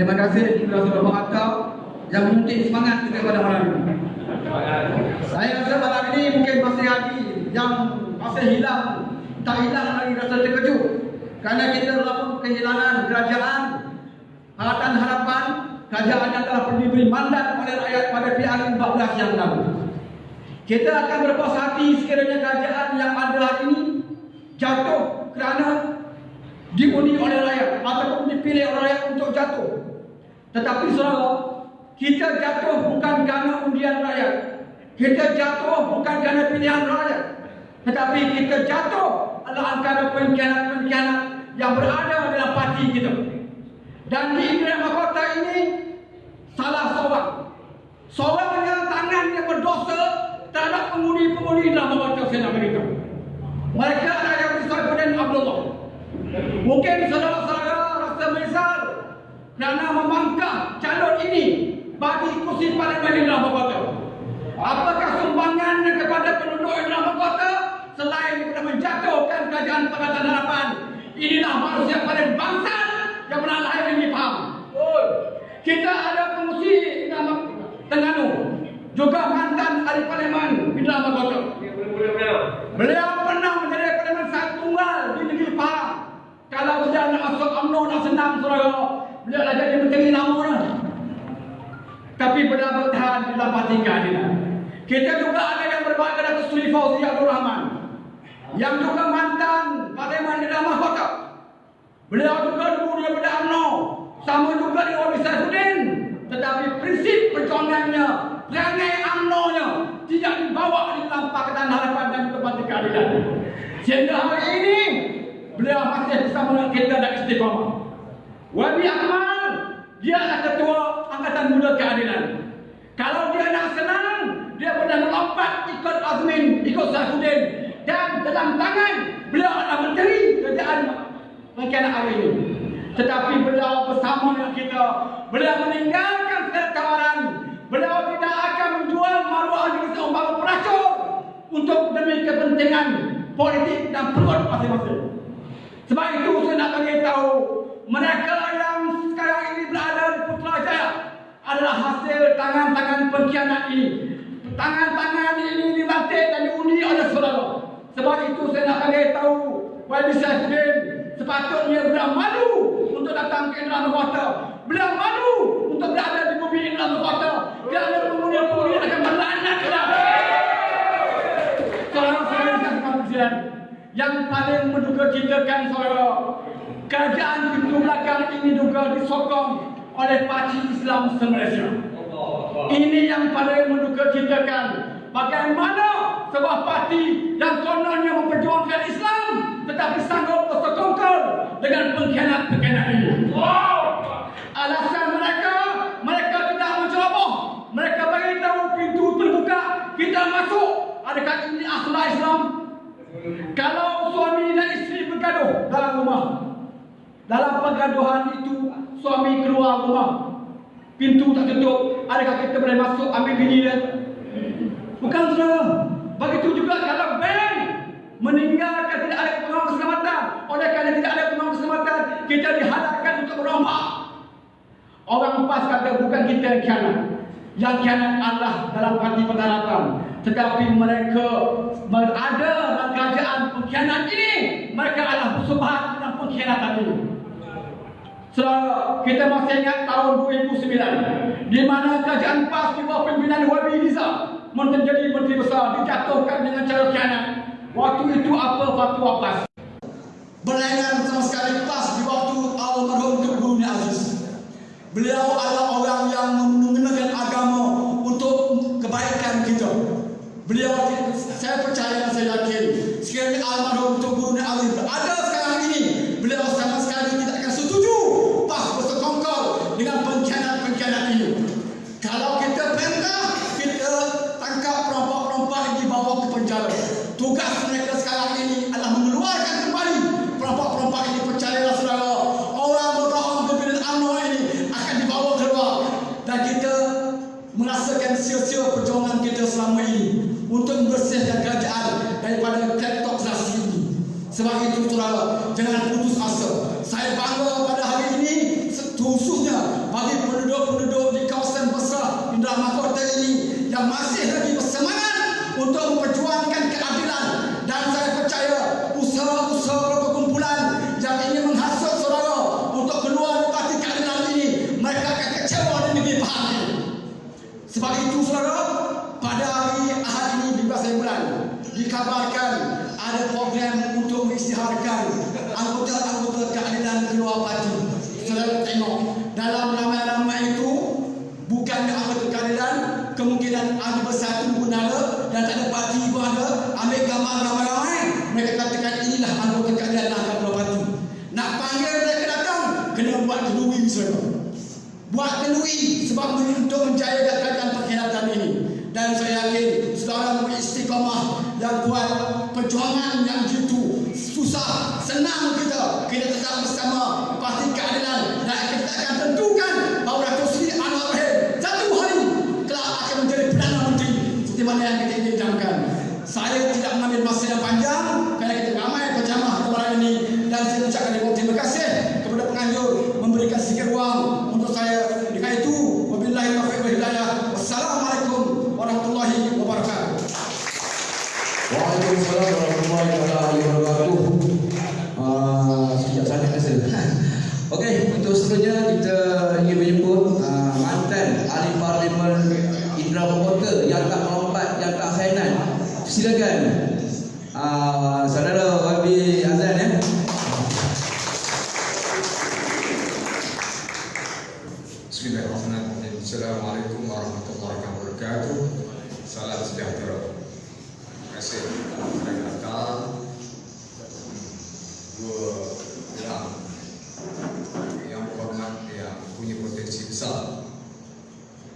Terima kasih kepada Saudara Mahathir yang menyuntik semangat kita pada malam ini. Saya rasa malam ini mungkin masih lagi yang masih hilang, tak hilang lagi rasa terkejut kerana kita telah kehilangan kerajaan, harapan kerajaan yang telah diberi mandat oleh rakyat pada PRU 14 yang lalu. Kita akan berpuas hati sekiranya kerajaan yang ada hari ini jatuh kerana diundi oleh rakyat ataupun dipilih oleh rakyat untuk jatuh. Tetapi saudara, kita jatuh bukan kerana undian rakyat. Kita jatuh bukan kerana pilihan rakyat. Tetapi kita jatuh adalah antara pengkhianat-pengkhianat yang berada dalam parti kita. Dan di Indra Mahkota ini salah seorang yang tangannya berdosa terhadap pengundi-pengundi dalam Mahkota Senat Amerika. Mereka adalah yang Saifuddin Abdullah. Mungkin saudara-saudara rasa menyesal kerana memangkah calon ini bagi kursi parlimen Indra Mahkota. Apakah sumbangannya kepada penduduk Indra Mahkota selain daripada menjatuhkan kerajaan Pakatan Harapan? Inilah manusia paling bangsat yang pernah lahir ini faham. Kita ada pengusi Terengganu, juga mantan ahli parlimen Indra Mahkota. Beliau pernah menjadi parlimen satu tunggal di negeri Pahang. Kalau dia nak masuk UMNO nak senang saudara, beliau dah jadi menteri lama. Tapi beliau bertahan di dalam parti keadilan. Kita juga ada yang berbangga Datuk Seri Fauzi Abdul Rahman, yang juga mantan parlimen Indra Mahkota. Beliau juga dulu daripada UMNO, sama juga dengan Wabi Saifuddin. Tetapi prinsip perjuangannya, perangai UMNO-nya tidak dibawa di dalam Pakatan Harapan dan juga Parti Keadilan. Sehingga hari ini beliau masih bersama dengan kita dan istiqamah. Wabi Akmal, dia adalah ketua Angkatan Muda Keadilan. Kalau dia nak senang, dia boleh melompat ikut Azmin, ikut Saifuddin. Dan dalam tangan, beliau adalah menteri kerajaan pengkhianat hari ini. Tetapi beliau bersama dengan kita, beliau meninggalkan segala tawaran. Beliau tidak akan menjual maruah diri seumpama pelacur untuk demi kepentingan politik dan perut masing-masing. Sebab itu saya nak bagi tahu, mereka yang sekarang ini berada di Putrajaya adalah hasil tangan-tangan pengkhianat ini. Tangan-tangan ini dilantik dan diundi oleh saudara. Sebab itu saya nak bagi tahu, Wabi Saifuddin sepatutnya beliau malu untuk datang ke Indra Mahkota. Beliau malu untuk berada di bumi Indra Mahkota. Kerana pengundi-pengundi akan melaknat beliau. Saudara-saudara sekalian, yang paling menduga citakan saudara, kerajaan pintu belakang ini juga disokong oleh Parti Islam se-Malaysia. Ini yang paling menduga citakan. Bagaimana sebuah parti yang kononnya memperjuangkan Islam tetapi sanggup bersekongkol dengan pengkhianat-pengkhianat ini. Alasan mereka tidak menceroboh. Mereka beritahu pintu terbuka, kita masuk. Adakah ini akhlak Islam? Kalau suami dan isteri bergaduh dalam rumah, dalam pergaduhan itu suami keluar rumah, pintu tak tutup, adakah kita boleh masuk ambil bini dia? Bukan saudara. Begitu juga kalau bank meninggalkan tidak ada pengawal keselamatan, oleh kerana tidak ada pengawal keselamatan, kita dihalalkan untuk merompak. Orang PAS kata bukan kita yang khianat. Yang khianat Allah dalam parti pertaratan. Tetapi mereka berada dalam kerajaan pengkhianat ini. Mereka adalah bersubhat dalam pengkhianatan ini. Saudara, kita masih ingat tahun 2009 di mana kerajaan PAS di bawah pimpinan Wabi Liza menjadi menteri besar, dijatuhkan dengan cara khianat. Waktu itu apa fatwa PAS? Berlainan sama sekali PAS di waktu almarhum Tunku Bin Aziz. Beliau adalah orang yang menggunakan agama untuk kebaikan kita. Beliau, saya percaya dan saya yakin, sekiranya almarhum Tunku Bin Aziz ada sekarang ini, beliau sama sekali tidak akan setuju PAS bersekongkol dengan pengkhianat-pengkhianat ini. Kalau kita perintah, kita tangkap perompak-perompak yang dibawa ke penjara. Tugas mereka sekarang ini adalah mengeluarkan kembali perompak-perompak ini. Percayalah saudara, orang berbohong pimpinan UMNO ini akan dibawa keluar. Dan kita merasakan sia-sia perjuangan kita selama ini untuk membersihkan kerajaan daripada kleptokrasi ini. Sebab itu saudara, jangan putus asa. Saya bangga pada hari ini, khususnya dikabarkan ada program untuk mengisytiharkan anggota-anggota keadilan keluar parti. Saudara tengok dalam ramai-ramai itu bukan anggota keadilan, kemungkinan ada bersatu pun ada dan tak ada parti pun ada. Ambil gambar ramai-ramai, mereka katakan inilah anggota keadilan yang akan keluar parti. Nak panggil mereka datang, kena buat kenduri saudara. Buat kenduri sebab untuk menjayakan keadaan pengkhianatan ini. Dan saya yakin saudara beristiqamah yang kuat, perjuangan yang jitu, susah, senang kita tetap bersama Parti Keadilan dan kita akan tentukan bahawa Datuk Seri Anwar Ibrahim satu hari kelak akan menjadi Perdana Menteri seperti mana yang kita idamkan. Saya tidak mengambil masa yang panjang kerana kita ramai penceramah malam ini dan saya ucapkan terima kasih kepada penganjur memberikan sedikit ruang untuk saya. Dengan itu, wabillahi taufiq wal hidayah. Wassalamualaikum warahmatullahi wabarakatuh. Waalaikumsalam warahmatullahi wabarakatuh. Sekejap sangat rasa. Okey, untuk seterusnya kita ingin menjemput mantan ahli parlimen Indra Kota yang tak melompat, yang tak khainan. Silakan saudara Wabi Azan ya. Bismillahirrahmanirrahim. Assalamualaikum warahmatullahi wabarakatuh. Salam sejahtera. Terima kasih kerana datang. Dua yang berhormat, yang punya potensi besar,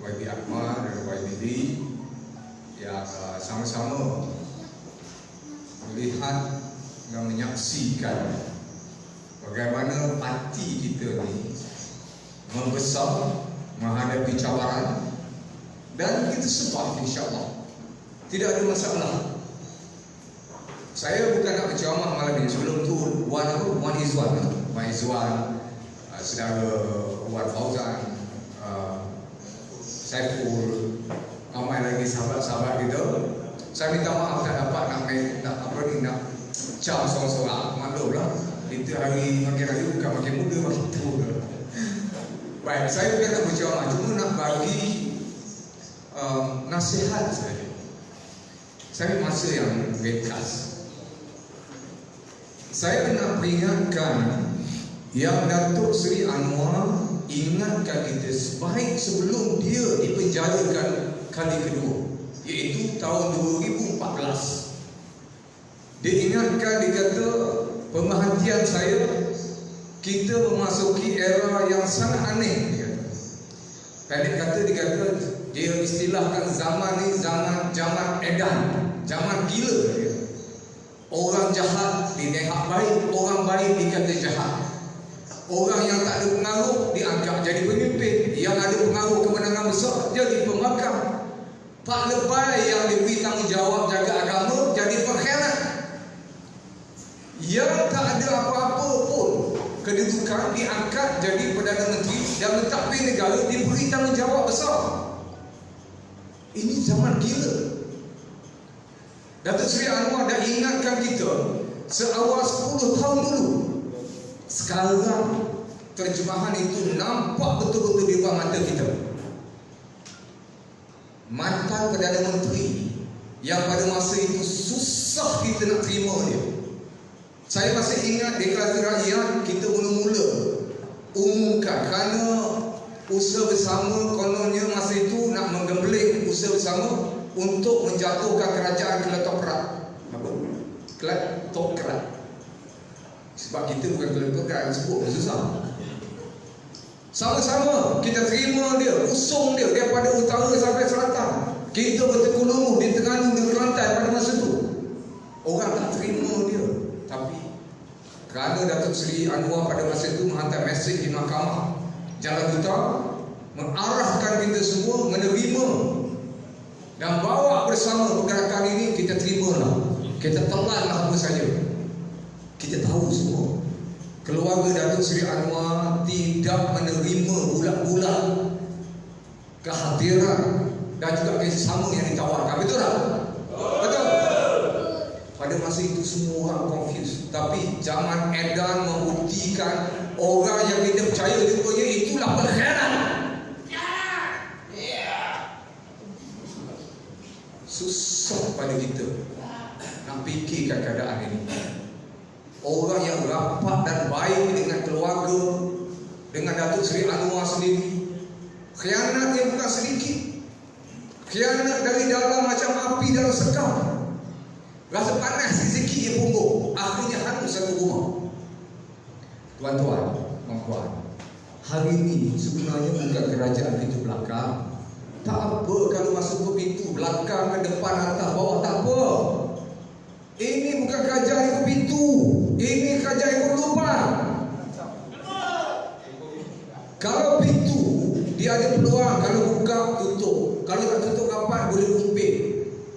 YB Akmal dan YB Lee, yang sama-sama melihat dan menyaksikan bagaimana parti kita ni membesar, menghadapi cabaran, dan kita sebab insya-Allah tidak ada masalah. Saya bukan nak berceramah malam ini. Sebelum tu Wan Izwan, saudara Wan Fauzan, Saiful, ramai lagi sahabat-sahabat kita. Saya minta maaf tak dapat nak cam seorang-seorang. Maklum lah, kita hari makin raya bukan makin muda, makin tua. Baik, saya bukan nak berceramah, cuma nak bagi nasihat saja. Saya masa yang ringkas. Saya nak peringatkan yang Datuk Seri Anwar ingatkan kita sebaik sebelum dia dipenjarakan kali kedua, iaitu tahun 2014. Dia ingatkan, dia kata pemerhatian saya, kita memasuki era yang sangat aneh. Dia kata dia istilahkan zaman ni zaman edan, zaman gila. Orang jahat dinehak baik, orang baik dikata jahat. Orang yang tak ada pengaruh diangkat jadi pemimpin, yang ada pengaruh kemenangan besar jadi pemakar. Pak lebay yang diberi tanggungjawab jaga agama jadi pengkhianat. Yang tak ada apa-apa pun kedudukan diangkat jadi Perdana Menteri dan mentadbir negara diberi tanggungjawab besar. Ini zaman gila. Datuk Seri Anwar dah ingatkan kita seawal 10 tahun dulu. Sekarang terjemahan itu nampak betul-betul di depan mata kita. Mantan Perdana Menteri yang pada masa itu susah kita nak terima dia. Saya masih ingat deklarasi rakyat kita mula-mula umumkan kerana usaha bersama, kononnya masa itu nak menggembling usaha bersama untuk menjatuhkan kerajaan kleptokrat. Apa? Kleptokrat. Sebab kita bukan kleptokrat, sebut susah. Sama-sama kita terima dia, usung dia daripada utara sampai selatan. Kita bertekun lumuh di Terengganu dan Kelantan pada masa itu. Orang tak terima dia. Tapi kerana Datuk Seri Anwar pada masa itu menghantar mesej di Mahkamah Jalan Duta, mengarahkan kita semua menerima dan bawa bersama pergerakan ini, kita terimalah. Kita telanlah apa saja. Kita tahu semua keluarga Datuk Seri Anwar tidak menerima bulat-bulat kehadiran dan juga kerjasama yang ditawarkan. Betul tak? Betul. Pada masa itu semua orang confused. Tapi zaman edan membuktikan orang yang kita percaya rupanya itulah pengkhianat. Susah pada kita. nak fikirkan keadaan ini. Orang yang rapat dan baik dengan keluarga, dengan Datuk Seri Anwar sendiri, khianatnya bukan sedikit. Khianat dari dalam macam api dalam sekam. Rasa panas sikit dia punggung, akhirnya hangus satu rumah. Tuan-tuan, puan-puan, hari ini sebenarnya bukan kerajaan pintu belakang. Tak apa kalau masuk ke pintu belakang, ke depan, atas, bawah, tak apa. Ini bukan kerajaan ikut pintu, ini kerajaan ikut lubang. Kalau pintu dia ada peluang, kalau buka tutup, kalau tak tutup rapat boleh kumpit.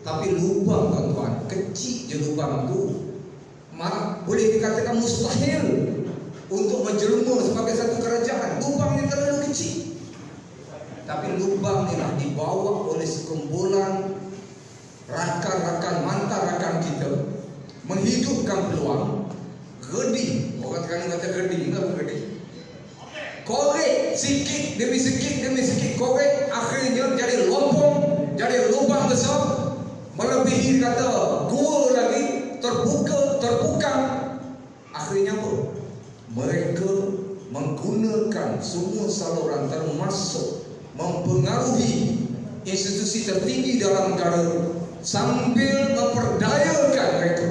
Tapi lubang, tuan-tuan, kecil je lubang tu, boleh dikatakan mustahil untuk menjelma sebagai satu kerajaan. Lubang ni terlalu kecil. Tapi lubang ni lah dibawa oleh sekumpulan rakan-rakan, mantan rakan kita, menghidupkan peluang. Gedi, orang sekarang kata gedi, apa gedi? Korek sikit demi sikit korek, akhirnya jadi lompong, jadi lubang besar, melebihi kata gua lagi, terbuka. Akhirnya apa? Mereka menggunakan semua saluran termasuk mempengaruhi institusi tertinggi dalam negara sambil memperdayakan mereka.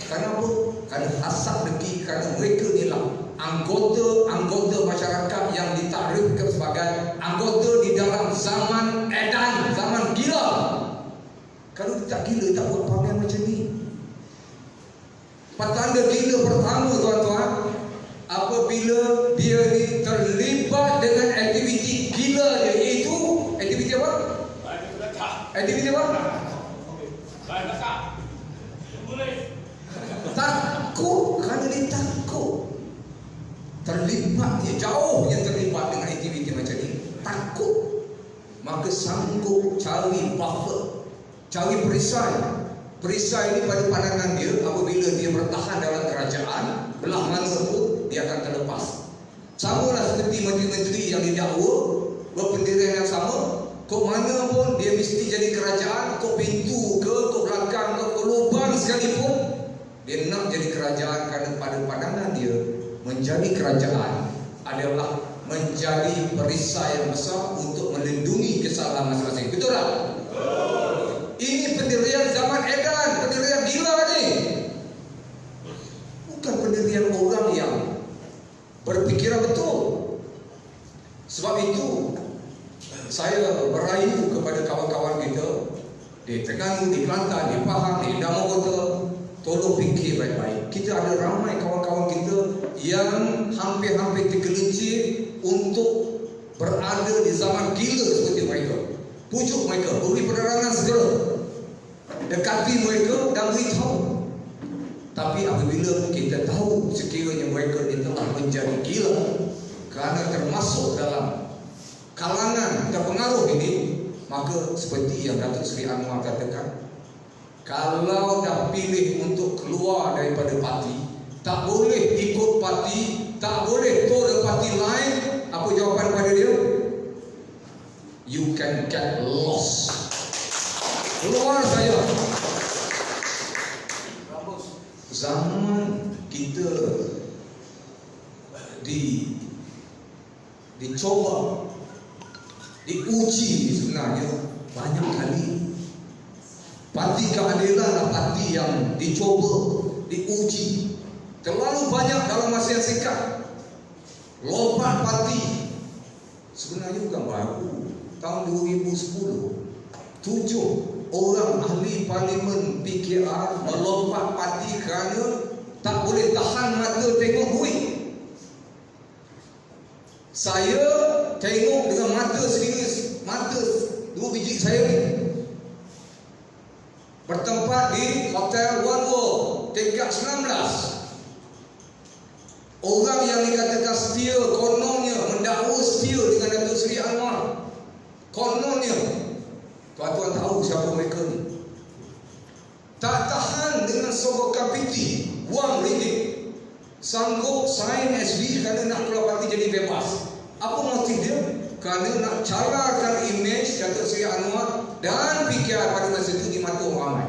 Kenapa? Kerana hasad dengki, kerana mereka inilah anggota masyarakat yang ditakdirkan sebagai anggota di dalam zaman edan, zaman gila. Kalau tak gila, tak buat pamer macam ni. Petanda gila pertama, tuan-tuan, apabila dia ni terlibat dengan aktiviti gila dia, iaitu aktiviti apa? Aktiviti apa? Takut, kerana dia takut. Terlibat, dia jauhnya terlibat dengan aktiviti macam ni. Takut. Maka sanggup cari buffer, cari perisai. Perisai ini pada pandangan dia, apabila dia bertahan dalam kerajaan, belah mana pun dia akan terlepas. Sama lah seperti menteri-menteri yang didakwa berpendirian yang sama. Kok mana pun dia mesti jadi kerajaan, kok pintu ke, kok belakang ke, kok lubang sekalipun, dia nak jadi kerajaan kerana pada pandangan dia menjadi kerajaan adalah menjadi perisai yang besar untuk melindungi kesalahan masing-masing. Betul tak? Ini pendirian zaman edan, pendirian gila ni. Bukan pendirian orang yang berfikiran betul. Sebab itu saya merayu kepada kawan-kawan kita di Terengganu, di Kelantan, di Pahang, di Damokota, tolong fikir baik-baik. Kita ada ramai kawan-kawan kita yang hampir-hampir tergelincir untuk berada di zaman gila seperti mereka. Pujuk mereka, beri penerangan segera, dekati mereka dan beritahu. Tapi apabila kita tahu sekiranya mereka ini telah menjadi gila kerana termasuk dalam kalangan terpengaruh ini, maka seperti yang Datuk Seri Anwar katakan, kalau dah pilih untuk keluar daripada parti, tak boleh ikut parti, tak boleh turun parti lain. Apa jawapan pada dia? You can get lost. Keluar saja. Zaman kita dicoba, diuji sebenarnya banyak kali. Parti keadilan lah parti yang dicoba, diuji terlalu banyak dalam masa yang singkat. Lompat parti sebenarnya bukan baru. Tahun 2010, 7 orang ahli parlimen PKR melompat parti kerana tak boleh tahan mata tengok duit. Saya tengok dengan mata sendiri, mata 2 biji saya ni, bertempat di Hotel One World tingkat 19. Orang yang dikatakan setia, kononnya mendakwa setia dengan Datuk Seri Anwar, kononnya, tuan-tuan tahu siapa mereka ni. Tak tahan dengan sogokan piti wang ringgit, sanggup sign SB kerana nak keluar parti jadi bebas. Apa motif dia? Kerana nak carakan imej Datuk Seri Anwar dan PKR pada masa itu di mata orang ramai.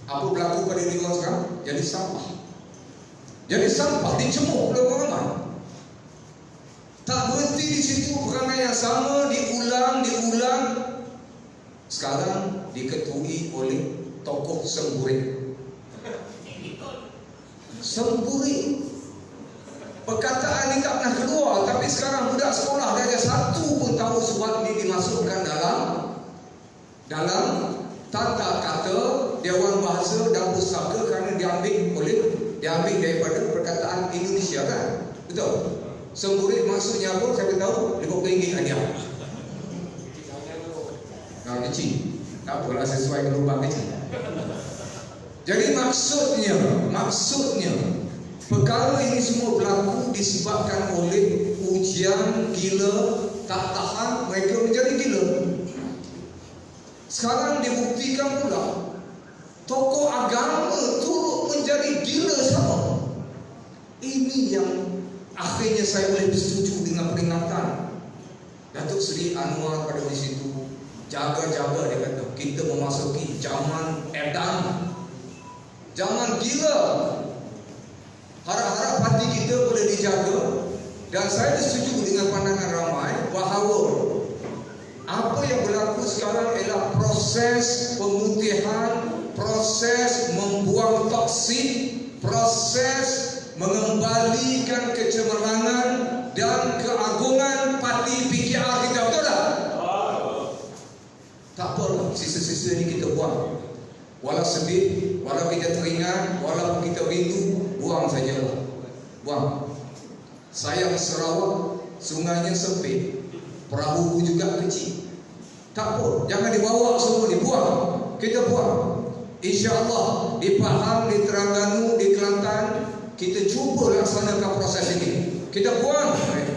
Apa berlaku pada diri orang sekarang? Jadi sampah. Jadi sampah dicemuk oleh orang ramai. Tak berhenti di situ, perangai yang sama diulang. Sekarang diketuai oleh tokoh semburit. Semburit. Perkataan ini tak pernah keluar, tapi sekarang budak sekolah darjah 1 pun tahu sebab ini dimasukkan dalam tata kata Dewan Bahasa dan Pustaka kerana diambil daripada perkataan Indonesia, kan? Betul? Semburit maksudnya apa? Saya tahu, RM50 hadiah. Kecil. Tak apalah, sesuai lubang kecil. Jadi maksudnya perkara ini semua berlaku disebabkan oleh ujian gila, tak tahan mereka menjadi gila. Sekarang dibuktikan pula tokoh agama turut menjadi gila sama. Ini yang akhirnya saya boleh bersetuju dengan peringatan Datuk Seri Anwar pada di situ. Jaga-jaga, dia kata, kita memasuki zaman edan, zaman gila. Harap-harap hati kita boleh dijaga. Dan saya setuju dengan pandangan ramai bahawa apa yang berlaku sekarang ialah proses pemutihan, proses membuang toksik, proses mengembalikan kecemerlangan dan keagungan parti PKR kita. Betul tak? Tak apa, sisa-sisa ini kita buang. Walau sedih, walau kita teringat, walau kita rindu, buang sajalah. Buang. Sayang Sarawak, sungainya sempit, perahu juga kecil. Tak apa, jangan dibawa semua, dibuang. Kita buang. InsyaAllah di Pahang, di Terengganu, di Kelantan, kita cuba laksanakan proses ini. Kita buang mereka.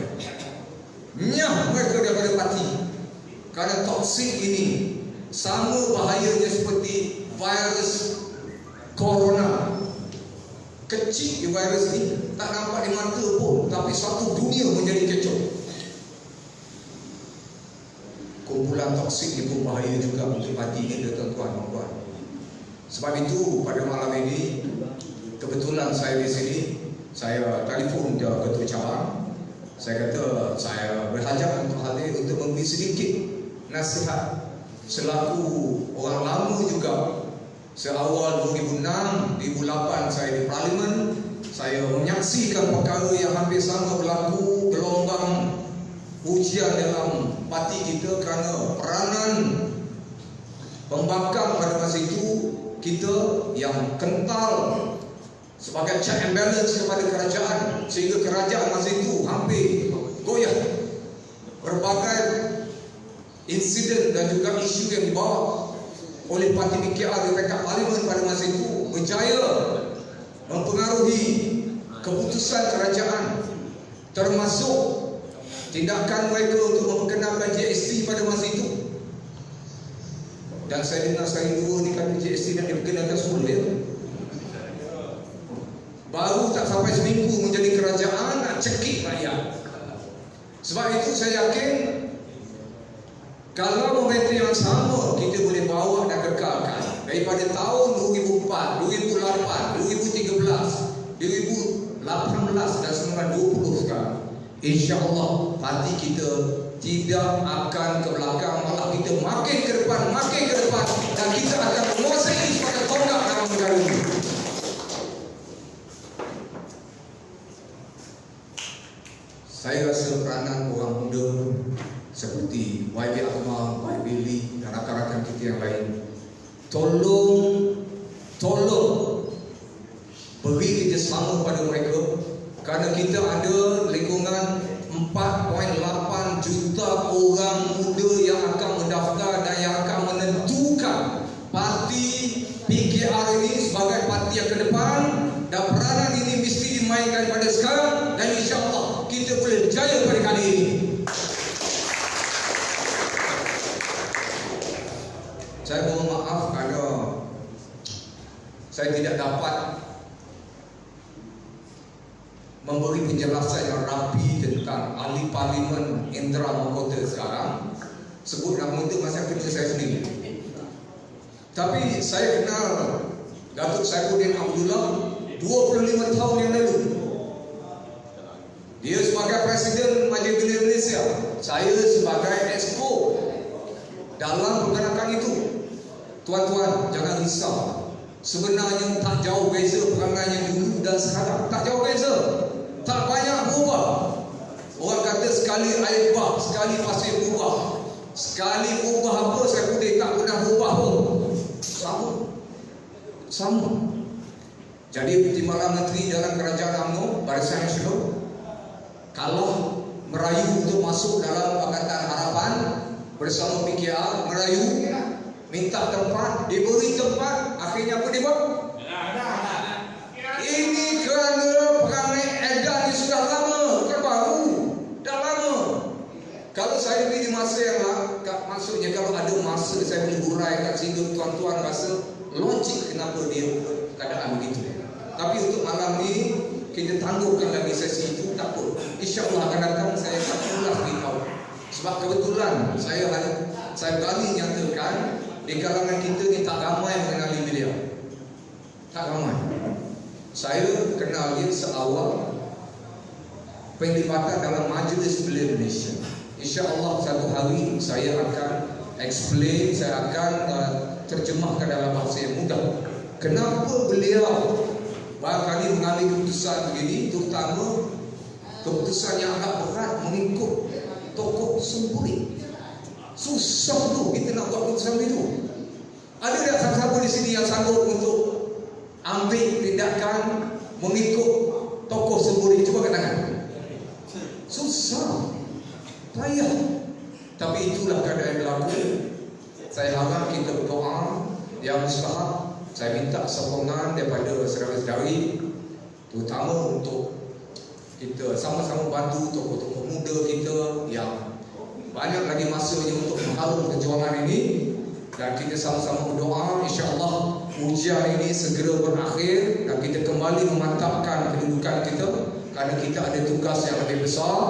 Nyah mereka daripada parti. Kerana toksik ini sama bahayanya seperti virus corona. Kecil di virus ini, tak nampak di mata pun, tapi satu dunia menjadi kecoh. Kumpulan toksik itu bahaya juga untuk hati kita, tuan-tuan dan puan. Sebab itu pada malam ini kebetulan saya di sini, saya telefon ke Ketua Cabang. Saya kata saya berhajat untuk hadir untuk memberi sedikit nasihat selaku orang lama juga. Seawal 2006, 2008 saya di Parlimen, saya menyaksikan perkara yang hampir sama berlaku, gelombang ujian dalam parti kita kerana peranan pembangkang pada masa itu kita yang kental sebagai check and balance kepada kerajaan, sehingga kerajaan masa itu hampir goyah. Berbagai insiden dan juga isu yang dibawa oleh parti PKR di tingkat Parlimen pada masa itu berjaya mempengaruhi keputusan kerajaan, termasuk tindakan mereka untuk memperkenalkan GST pada masa itu. Dan saya dengar sekali dua ni kata GST nak diperkenalkan semula ya. Baru tak sampai seminggu menjadi kerajaan nak cekik rakyat. Sebab itu saya yakin kalau momentum yang sama kita boleh bawa dan kekalkan daripada tahun 2004, 2008, 2013, 2018 dan 2020 sekarang, insya-Allah parti kita tidak akan ke belakang, malah kita makin ke depan dan kita akan menguasai pada tonggak dalam negara ini. Saya rasa peranan orang muda seperti YB Akmal, YB Lee dan rakan-rakan kita yang lain, tolong beri kerjasama pada mereka, kerana kita ada lingkungan 4.8 juta orang muda yang akan mendaftar dan yang akan menentukan parti PKR ini sebagai parti yang ke depan, dan peranan ini mesti dimainkan pada sekarang dan insya-Allah kita boleh berjaya pada kali ini. Saya mohon maaf kerana saya tidak dapat memberi penjelasan yang rapi tentang ahli Parlimen Indra Mahkota sekarang. Sebut nama itu masa kerja saya sendiri. Tapi saya kenal Datuk Saifuddin Abdullah 25 tahun yang lalu. Dia sebagai Presiden Majlis Gelar Malaysia, saya sebagai exco dalam pergerakan itu. Tuan-tuan, jangan risau. Sebenarnya tak jauh beza perangai yang dulu dan sekarang. Tak jauh beza. Tak banyak berubah. Orang kata sekali air bah, sekali pasir berubah. Sekali berubah apa, Saifuddin tak pernah berubah pun. Sama. Jadi Timbalan Menteri dalam Kerajaan UMNO Barisan Nasional kalah merayu untuk masuk dalam Pakatan Harapan bersama PKR, merayu minta tempat, diberi tempat, akhirnya apa dia buat? Ini kerana perangai edan ni sudah lama, bukan baru, dah lama. Kalau saya beri di masa yang maksudnya kalau ada masa saya boleh hurai kat sini, tuan-tuan rasa logik kenapa dia keadaan begitu. Tapi untuk malam ni kita tangguhkan lagi sesi itu, tak apa. InsyaAllah akan datang saya akan ulas beritahu. Sebab kebetulan saya berani nyatakan di kalangan kita ni tak ramai mengenali beliau. Tak ramai. Saya kenal dia seawal penglibatan dalam Majlis Gelar Malaysia. InsyaAllah satu hari saya akan explain, saya akan terjemahkan dalam bahasa yang mudah. Kenapa beliau barangkali mengambil keputusan begini, terutama keputusan yang agak berat mengikut tokoh semburi. Susah tu kita nak buat keputusan itu. Ada tak siapa-siapa di sini yang sanggup untuk ambil tindakan mengikut tokoh semburi? Cuba kat tangan. Susah, payah. Tapi itulah keadaan yang berlaku. Saya harap kita berdoa yang mustahab. Saya minta sokongan daripada saudara-saudari, terutama untuk kita sama-sama bantu tokoh-tokoh muda kita yang banyak lagi masanya untuk mengharum perjuangan ini. Dan kita sama-sama berdoa insya-Allah ujian ini segera berakhir dan kita kembali memantapkan kedudukan kita, kerana kita ada tugas yang lebih besar,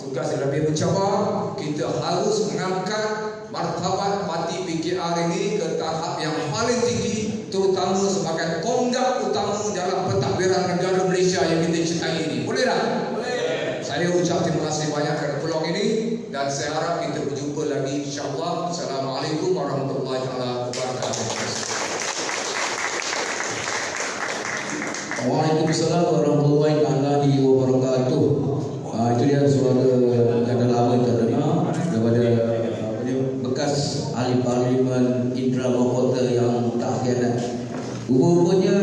tugas yang lebih mencabar. Kita harus mengangkat martabat parti PKR ini ke tahap yang paling tinggi, terutama sebagai tonggak utama dalam pentadbiran negara Malaysia yang kita cintai ini. Boleh tak? Boleh. Saya ucap terima kasih banyak kerana peluang ini dan saya harap kita berjumpa lagi insya-Allah. Assalamualaikum warahmatullahi wabarakatuh. Waalaikumsalam warahmatullahi wabarakatuh. Itu dia suara yang lama kita dengar daripada bekas ahli parlimen Indra Mahkota yang tak khianat. Rupanya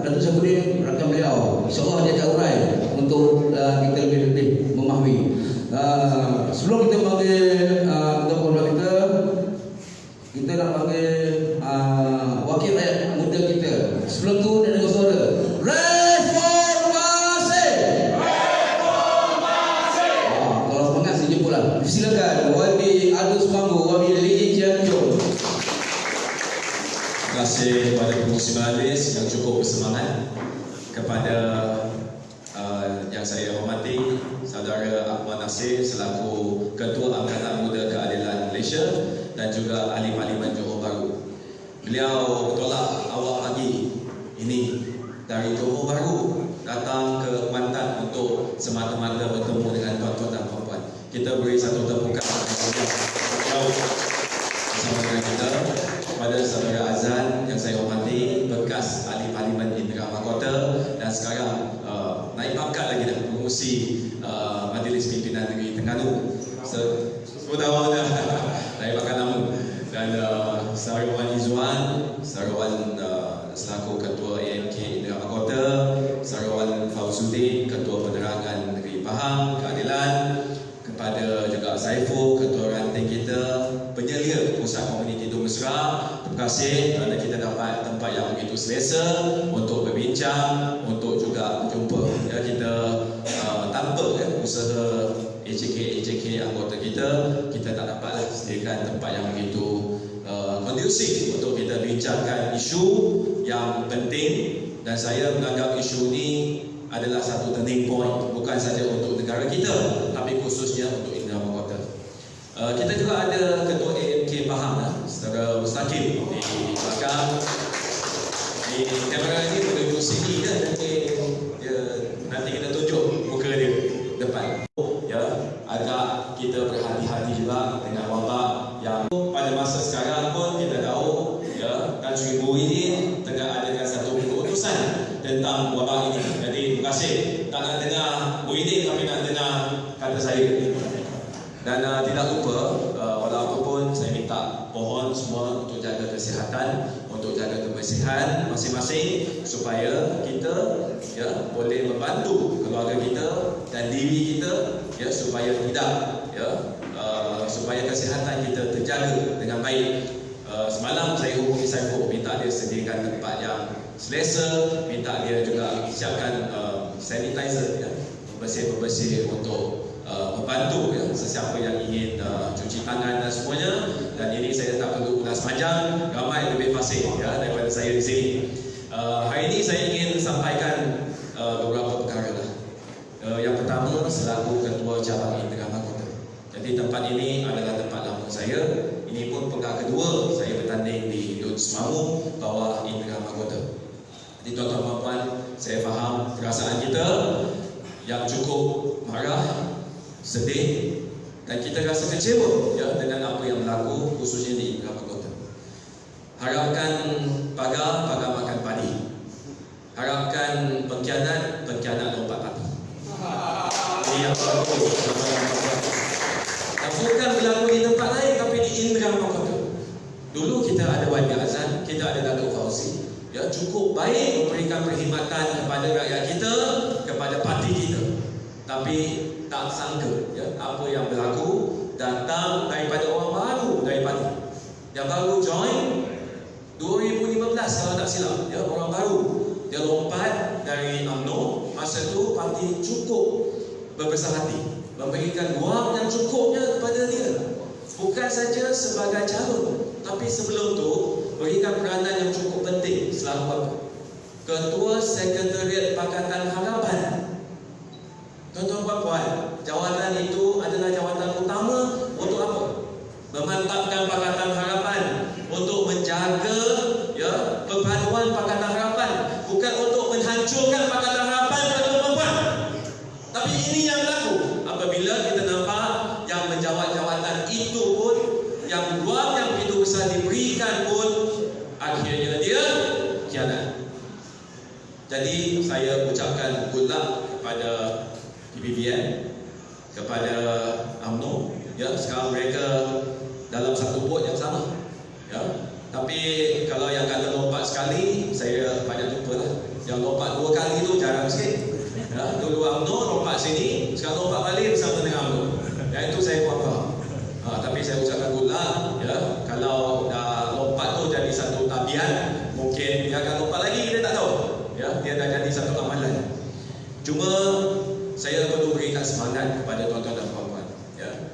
Datuk Saifuddin rakan beliau, insyaAllah dia akan urai untuk kita lebih memahami. Sebelum kita panggil kita nak panggil wakil rakyat muda kita. Sebelum tu dia dengar suara reformasi. Kalau semangat saya jemputlah. Silakan Wabi Adus Manggu, Wabi Lee Jianjo. Terima kasih kepada pengurusi majlis yang cukup bersemangat, kepada yang saya hormati Saudara Ahmad Nasir selaku Ketua Angkatan Muda Keadilan Malaysia dan juga Ahli Parlimen Johor Bahru. Beliau tolak awal pagi ini dari Johor Bahru datang ke Kuantan untuk semata-mata bertemu dengan tuan-tuan dan puan-puan. Kita beri satu tepukan bersama dengan kita. Kepada Saudara Azan yang saya hormati, bekas Ahli Parlimen Indra Mahkota dan sekarang naik pangkat lagi dah, pengurusi Majlis Pimpinan Negeri Terengganu. Sebut awal dah naik pangkat lama. Dan Saudara Wan Izzuan, Saudara Wan selaku Ketua AMK Indra Mahkota, Saudara Wan Fauzuddin, Ketua Penerangan Negeri Pahang Keadilan, kepada juga Saiful, Ketua Ranting kita, penyelia Pusat Komuniti Dua Mesra. Terima kasih kerana kita dapat tempat yang begitu selesa untuk berbincang, untuk juga berjumpa. Ya, kita tanpa usaha AJK anggota kita tak dapatlah sediakan tempat yang begitu kondusif untuk kita bincangkan isu yang penting. Dan saya menganggap isu ini adalah satu turning point, bukan saja untuk negara kita, tapi khususnya untuk Indra Mahkota. Kita juga ada Ketua AMK Pahang, Saudara Mustaqim di belakang. Ini kamera ni menuju sini kan, nanti kita tunjuk muka dia depan. Ya, agak kita berhati-hati juga dengan wabak yang pada masa sekarang pun kita tahu ya, Tan Sri Muhyiddin tengah adakan satu keputusan tentang wabak ini. Jadi terima kasih, tak nak dengar Muhyiddin tapi nak dengar kata saya. Dan tidak lupa, walaupun saya minta pohon semua untuk jaga kesihatan, untuk jaga kebersihan masing-masing supaya kita ya boleh membantu keluarga kita dan diri kita ya supaya tidak ya supaya kesihatan kita terjaga dengan baik. Semalam saya hubungi Saiful, minta dia sediakan tempat yang selesa, minta dia juga siapkan sanitizer ya, bersih-bersih untuk membantu ya, sesiapa yang ingin cuci tangan dan semuanya. Dan ini saya tak perlu ulas panjang, ramai lebih fasih ya daripada saya di sini. Hari ini saya ingin sampaikan beberapa perkara lah. Yang pertama, selaku Ketua Cabang Indra Mahkota. Jadi tempat ini adalah tempat lama saya. Ini pun pekan kedua saya bertanding di Dut Semamu bawah Indra Mahkota. Jadi tuan-tuan dan puan, saya faham perasaan kita yang cukup marah, sedih, dan kita rasa kecewa ya dengan apa yang berlaku khususnya di Indra Mahkota. Harapkan pagar makan padi. Harapkan pengkhianat lompat padi. Ini yang berlaku. Dan bukan berlaku di tempat lain tapi di Indra Mahkota. Dulu kita ada Wadi Azan, kita ada Datuk Fauzi. Ya, cukup baik memberikan perkhidmatan kepada rakyat kita, kepada parti kita. Tapi tak sangka ya, apa yang berlaku datang daripada orang baru dari parti. Yang baru join 2015 kalau tak silap ya, orang baru. Dia lompat dari UMNO. Masa tu parti cukup berbesar hati memberikan ruang yang cukupnya kepada dia. Bukan saja sebagai calon, tapi sebelum tu berikan peranan yang cukup penting selaku apa? Ketua Sekretariat Pakatan Harapan. Tuan-tuan puan-puan, jawatan itu adalah jawatan utama untuk apa? Memantapkan Pakatan Harapan, untuk menjaga ya perpaduan Pakatan Harapan, bukan untuk menghancurkan Pakatan Harapan, tuan-tuan puan-puan. Tapi ini yang berlaku apabila kita nampak yang menjawat jawatan itu pun, yang ruang yang begitu besar diberikan pun, akhirnya dia khianat. Jadi saya ucapkan good luck kepada PBBN, kepada UMNO ya, sekarang mereka dalam satu bot yang sama ya. Tapi kalau yang kata lompat sekali, saya banyak jumpa lah. Yang lompat 2 kali tu jarang sikit ya. Dulu UMNO lompat sini, sekarang lompat balik bersama dengan UMNO ya, itu saya faham. Tapi saya ucapkan good luck ya. Kalau dah lompat tu jadi satu tabiat, mungkin dia akan lompat lagi, kita tak tahu ya. Dia dah jadi satu amalan. Cuma saya perlu berikan semangat kepada tuan-tuan dan puan-puan ya.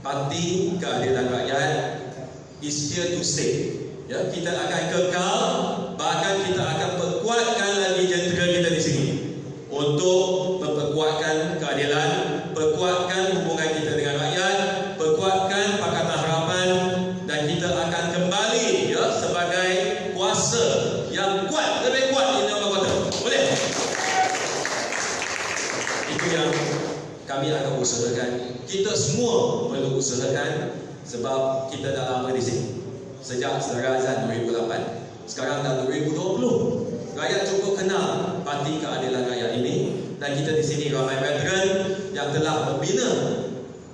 Parti Keadilan Rakyat is here to stay ya. Kita akan kekal, bahkan kita akan perkuatkan lagi jentera kita di sini untuk memperkuatkan keadilan, perkuatkan hubungan kita dengan rakyat, perkuatkan Pakatan Harapan, dan kita akan kembali ya sebagai kuasa yang kuat, lebih kuat di Indra Mahkota. Boleh? Itu yang kami akan usahakan. Kita semua perlu usahakan, sebab kita dah lama di sini. Sejak Sedara Azan 2008, sekarang dah 2020. Rakyat cukup kenal Parti Keadilan Rakyat ini, dan kita di sini ramai veteran yang telah membina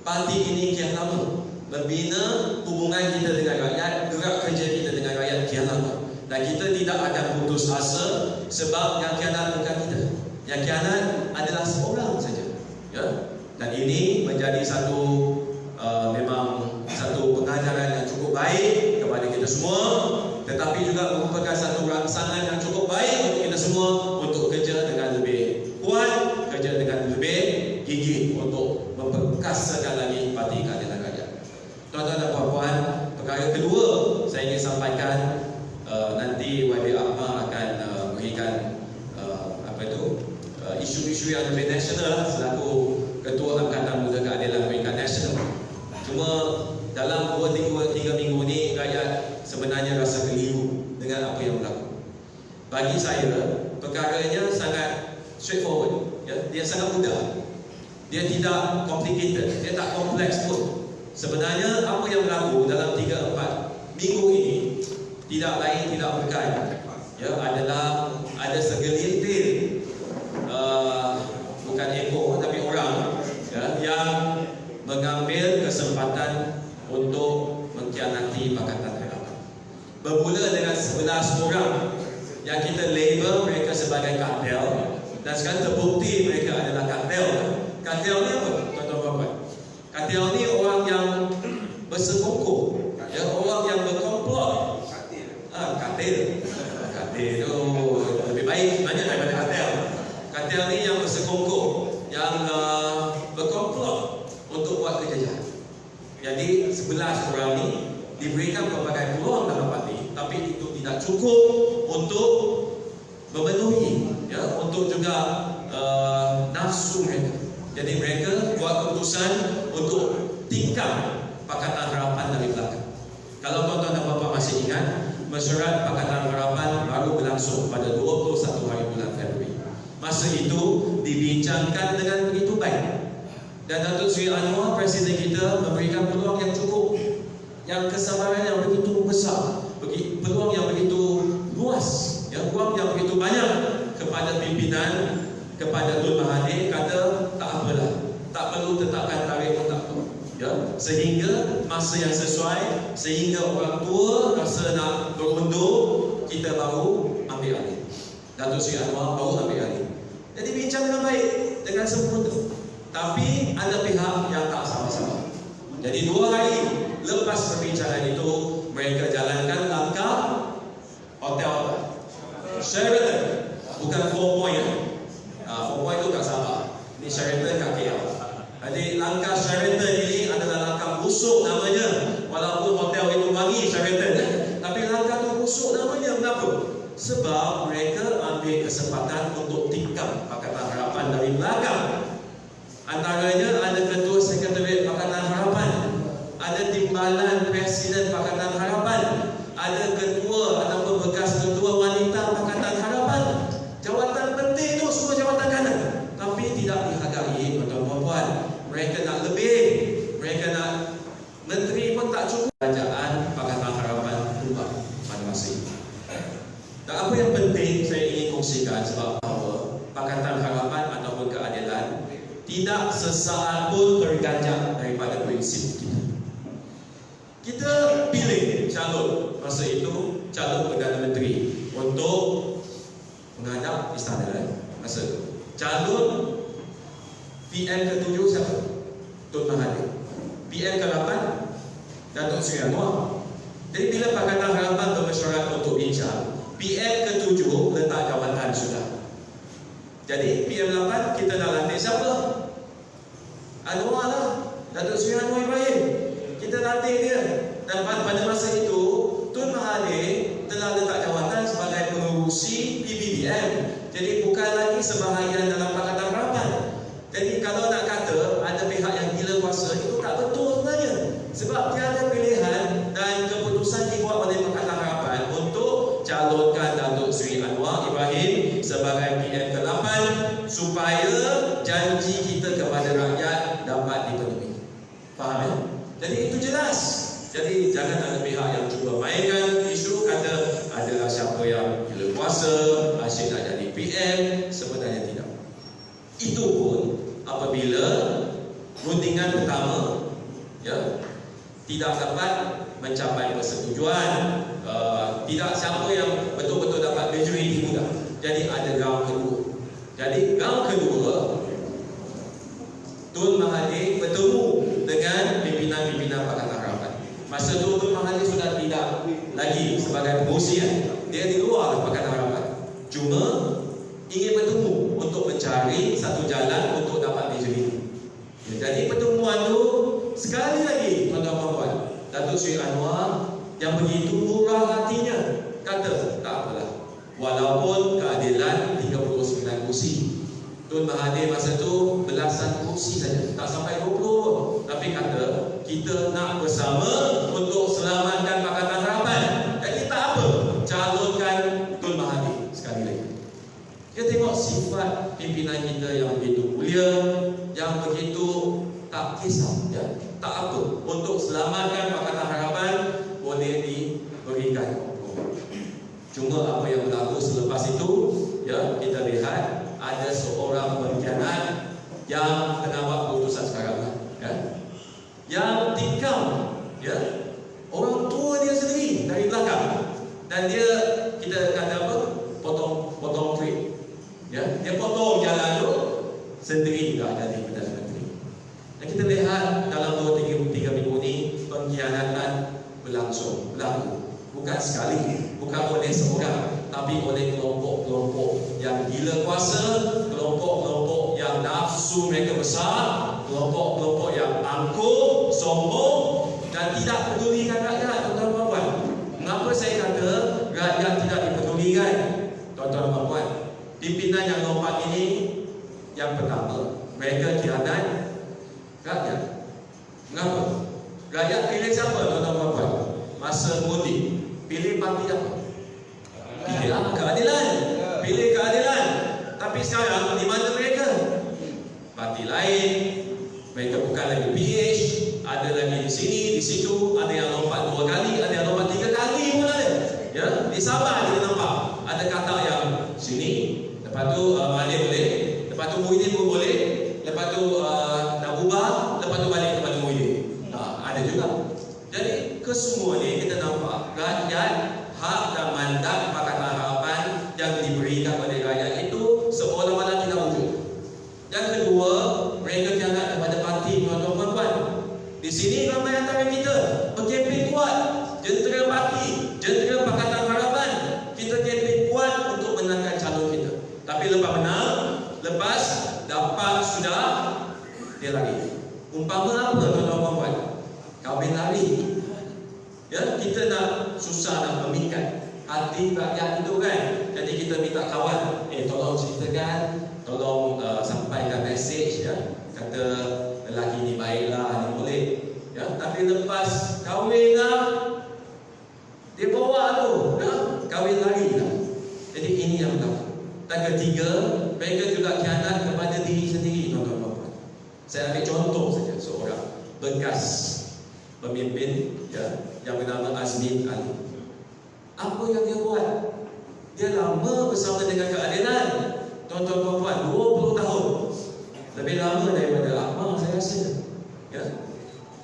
parti ini kian lama, membina hubungan kita dengan rakyat, gerak kerja kita dengan rakyat kian lama. Dan kita tidak akan putus asa, sebab yang khianat bukan kita. Yang khianat adalah seorang saja ya. Dan ini menjadi satu memang satu pengajaran yang cukup baik kepada kita semua, tetapi juga merupakan satu rangsangan yang cukup baik untuk kita semua untuk kerja dengan lebih kuat, kerja dengan lebih gigih untuk memperkasakan lagi Parti Keadilan Rakyat. Tuan-tuan dan puan-puan, perkara kedua saya ingin sampaikan, nanti YB Ahmad akan berikan isu-isu yang lebih nasional selaku Ketua Angkatan Muda Keadilan Peringkat Nasional. Cuma dalam 2-3 minggu ni rakyat sebenarnya rasa keliru dengan apa yang berlaku. Bagi saya perkaranya sangat straightforward, ya. Dia sangat mudah. Dia tidak complicated, dia tak kompleks pun. Sebenarnya apa yang berlaku dalam 3-4 minggu ini tidak lain tidak bukan, ya, adalah ada segelintir bukan ekor tapi orang, ya, yang mengambil kesempatan untuk mengkhianati Pakatan Harapan. Bermula dengan 11 orang yang kita label mereka sebagai kartel, dan sekarang terbukti mereka adalah kartel. Kartel ni apa, tuan-tuan puan-puan? Kartel ni orang yang bersekongkol, ya, orang yang berkomplot. Kartel tu lebih baik sebenarnya daripada kartel. Kartel ni yang bersekongkol, yang berkomplot untuk buat kerja jahat. Jadi 11 orang ni diberikan pelbagai peluang dalam parti, tapi itu tidak cukup untuk memenuhi, ya, untuk juga nafsu mereka. Jadi mereka buat keputusan untuk tikam Pakatan Harapan dari belakang. Kalau tuan-tuan dan puan-puan masih ingat, mesyuarat Pakatan Harapan baru berlangsung pada 21 hari bulan Februari. Masa itu dibincangkan dengan begitu baik, dan Datuk Seri Anwar, Presiden kita, memberikan peluang yang cukup, yang kesabaran yang begitu besar, peluang yang begitu luas, ya, peluang yang begitu banyak kepada pimpinan, kepada Tun Mahathir. Kata tak apalah, tak perlu tetapkan tarikh pun tak perlu, ya, sehingga masa yang sesuai, sehingga orang tua rasa nak berundur, kita baru ambil alih. Datuk Seri Anwar baru ambil alih. Jadi bincang dengan baik, dengan sempurna. Tapi ada pihak yang tak sama-sama. Jadi 2 hari lepas perbincangan itu, mereka jalankan langkah hotel Sheraton, bukan 4 Point. 4 Point itu kat Sabah, ini Sheraton kat KL. Jadi langkah Sheraton ini adalah langkah busuk namanya. Walaupun hotel itu bagi Sheraton, tapi langkah itu busuk namanya. Kenapa? Sebab mereka ambil kesempatan untuk tikam Pakatan Harapan dari belakang. Antaranya ada Ketua Sekretariat Pakatan Harapan, ada Timbalan Presiden Pakatan Harapan, ada Ketua ataupun bekas Ketua Wanita Pakatan Harapan. Jawatan penting tu semua jawatan kanan, tapi tidak dihargai, tuan-tuan. Mereka nak lebih, mereka nak menteri pun tak cukup. Kerajaan Pakatan Harapan berubah pada masa itu. Dan apa yang penting saya ingin kongsikan, sebab bahawa Pakatan Harapan ataupun keadilan tidak sesaat pun terganjal daripada prinsip kita. Kita pilih calon masa itu, calon Perdana Menteri untuk menghadap istana masa itu. Calon PM ke-7 siapa? Tun Mahathir. PM ke-8 Datuk Seri Anwar. Jadi bila Pakatan Harapan bermesyuarat untuk bincang, PM ke-7 letak jawatan sudah. Jadi PM8 kita nak lantik siapa? Anwar lah, Datuk Seri Anwar Ibrahim. Kita lantik dia. Dan pada masa itu Tun Mahathir telah letak jawatan sebagai pengurusi PBBM. Jadi bukan lagi sebahagian dalam Pakatan Harapan. Jadi kalau nak kata ada pihak yang gila kuasa, itu tak betul sebenarnya. Sebab tiada pilihan dan keputusan dibuat oleh Pakatan Harapan untuk calonkan Datuk Seri Anwar Ibrahim sebagai PM ke-8 supaya janji kita kepada rakyat dapat dipenuhi. Faham ya? Jadi itu jelas. Jadi jangan ada pihak yang cuba mainkan isu kata adalah siapa yang gila kuasa, asyik nak jadi PM. Sebenarnya tidak. Itu pun apabila rundingan pertama, ya, tidak dapat mencapai persetujuan, tidak siapa yang betul-betul dapat majoriti mudah. Jadi ada round kedua. Jadi round kedua, Tun Mahathir bertemu dengan pimpinan-pimpinan Pakatan Harapan. Masa itu Tun Mahathir sudah tidak lagi sebagai pengurusi, dia di luar Pakatan Harapan. Cuma ingin bertemu untuk mencari satu jalan untuk dapat majoriti. Jadi pertemuan itu sekali lagi, tuan-tuan dan puan, Datuk Seri Anwar yang begitu murah hatinya kata tak apalah, walaupun keadilan 39 kursi, Tun Mahathir masa tu belasan kursi saja, tak sampai 20, tapi kata kita nak bersama untuk selamatkan Pakatan Harapan. Jadi tak apa, calonkan Tun Mahathir sekali lagi. Kita tengok sifat pimpinan kita yang begitu mulia, yang begitu tak kisah, ya, tak apa, untuk selamatkan Pakatan Harapan boleh diberikan. Cuma apa yang berlaku selepas itu, ya, kita lihat ada seorang pengkhianat yang kena buat keputusan sekarang, ya, yang tikam, ya, orang tua dia sendiri dari belakang, dan dia, kita kata apa, potong trip, ya, dia potong jalan tu sendiri dah jadi Perdana Menteri. Dan kita lihat dalam 2-3 minggu ni pengkhianatan berlaku, bukan sekali, bukan oleh seorang, tapi oleh kelompok-kelompok yang gila kuasa, kelompok-kelompok yang nafsu mereka besar, kelompok-kelompok yang angkuh, sombong dan tidak pedulikan rakyat, tuan-tuan dan puan. Mengapa saya kata rakyat tidak dipedulikan, tuan-tuan dan puan? Pimpinan yang lompat ini, yang pertama, mereka khianat rakyat. Mengapa? Rakyat pilih siapa, tuan-tuan dan puan? Masa mudik, pilih parti apa? Pilih keadilan. Pilih keadilan. Tapi sekarang di mana mereka? Parti lain. Mereka bukan lagi PH, ada lagi di sini, di situ, ada yang lompat 2 kali, ada yang lompat 3 kali pun ada. Ya, di Sabah kita nampak ada kata yang sini, lepas tu Malik boleh, lepas tu Muhyiddin pun boleh, lepas tu nak ubah, lepas tu balik kepada Muhyiddin. Ada juga. Jadi kesemua ni kita nampak rakyat, hak dan mandat Pakatan Harapan yang diberikan oleh rakyat itu seolah-olah tidak wujud. Yang kedua, mereka khianat kepada parti, tuan-tuan dan puan. Di sini ramai antara kita berkempen kuat, jentera parti, jentera Pakatan Harapan. Kita kempen kuat untuk menangkan calon kita. Tapi lepas menang, lepas dapat sudah, dia lari. Umpama apa, tuan-tuan dan puan? Kahwin lari. Ya, kita nak susah nak memikat hati rakyat itu kan. Jadi kita minta kawan, tolong ceritakan, tolong sampaikan mesej, ya. Kata lelaki ni baiklah, ni boleh. Ya, tapi lepas kahwin lah, dia bawa tu, ya, kahwin lari lah. Jadi ini yang berlaku. Dan ketiga, mereka juga khianat kepada diri sendiri, tuan-tuan dan puan. Saya ambil contoh saja seorang bekas pemimpin, ya, yang bernama Azmin Ali. Apa yang dia buat? Dia lama bersama dengan keadilan, tuan-tuan dan puan, 20 tahun. Lebih lama daripada Akmal, saya rasa. Ya.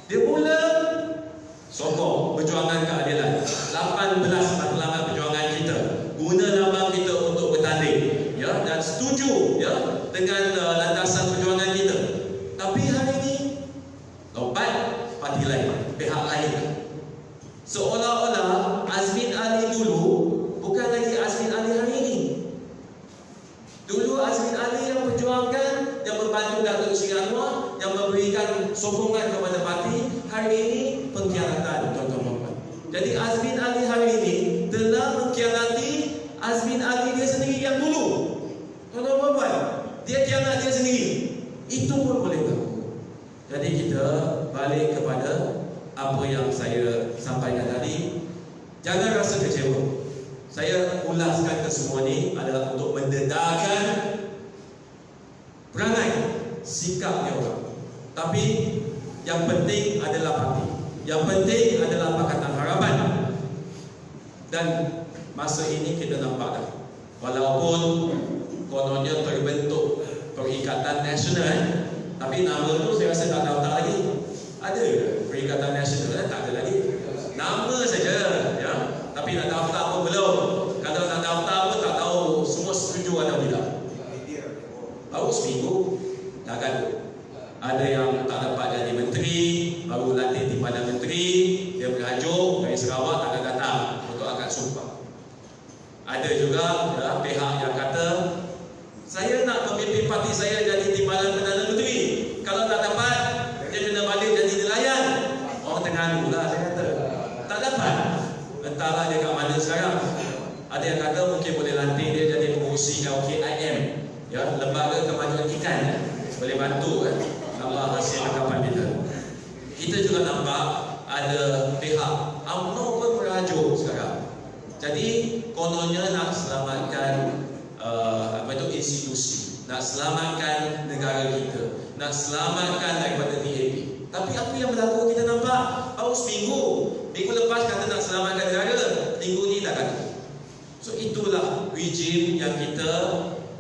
Dia mula sokong perjuangan keadilan. 18 matlamat perjuangan kita, guna lambang kita untuk bertanding, ya, dan setuju, ya, dengan landasan perjuangan kita. Tapi hari ini lompat parti lain, pihak lain. Seolah-olah Azmin Ali dulu bukan lagi Azmin Ali hari ini. Dulu Azmin Ali yang perjuangkan, yang membantu Datuk Seri Anwar, yang memberikan sokongan kepada parti. Hari ini pengkhianatan, tuan-tuan dan puan. Jadi Azmin Ali hari ini telah mengkhianati Azmin Ali dia sendiri yang dulu. Tuan-tuan dan puan, dia khianat dia sendiri. Itu pun boleh berlaku. Jadi kita balik kepada apa yang saya sampaikan tadi. Jangan rasa kecewa. Saya ulaskan ke semua ni adalah untuk mendedarkan perangai, sikapnya orang. Tapi yang penting adalah parti. Yang penting adalah Pakatan Harapan. Dan masa ini kita nampak dah, walaupun kononnya terbentuk Perikatan Nasional, tapi nama tu saya rasa tak daftar lagi. Ada Perikatan Nasional, tak ada lagi. Nama saja, ya. Tapi nak daftar pun belum. Kalau nak daftar pun tak tahu semua setuju atau tidak. Baru seminggu dah gaduh. Ada yang tak dapat jadi menteri, baru latih timbalan menteri, dia berajuk dari Sarawak tak ada datang untuk akad sumpah. Ada juga, ya, pihak yang kata, saya nak pemimpin parti saya jadi timbalan Perdana Menteri. Kalau tak dapat, dia kena balik jadi nelayan. Orang Terengganu lah, saya kata. Tak dapat. Entahlah dia kat mana sekarang. Ada yang kata mungkin boleh lantik dia jadi pengurusi LKIM, ya, Lembaga Kemajuan Ikan. Boleh bantu, kan, tambah hasil tangkapan kita. Kita juga nampak ada pihak UMNO pun merajuk sekarang. Jadi kononnya nak selamatkan selamatkan negara kita, nak selamatkan daripada PAP. Tapi apa yang berlaku kita nampak baru seminggu. Minggu lepas kata nak selamatkan negara, minggu ni dah kata. So itulah rejim yang kita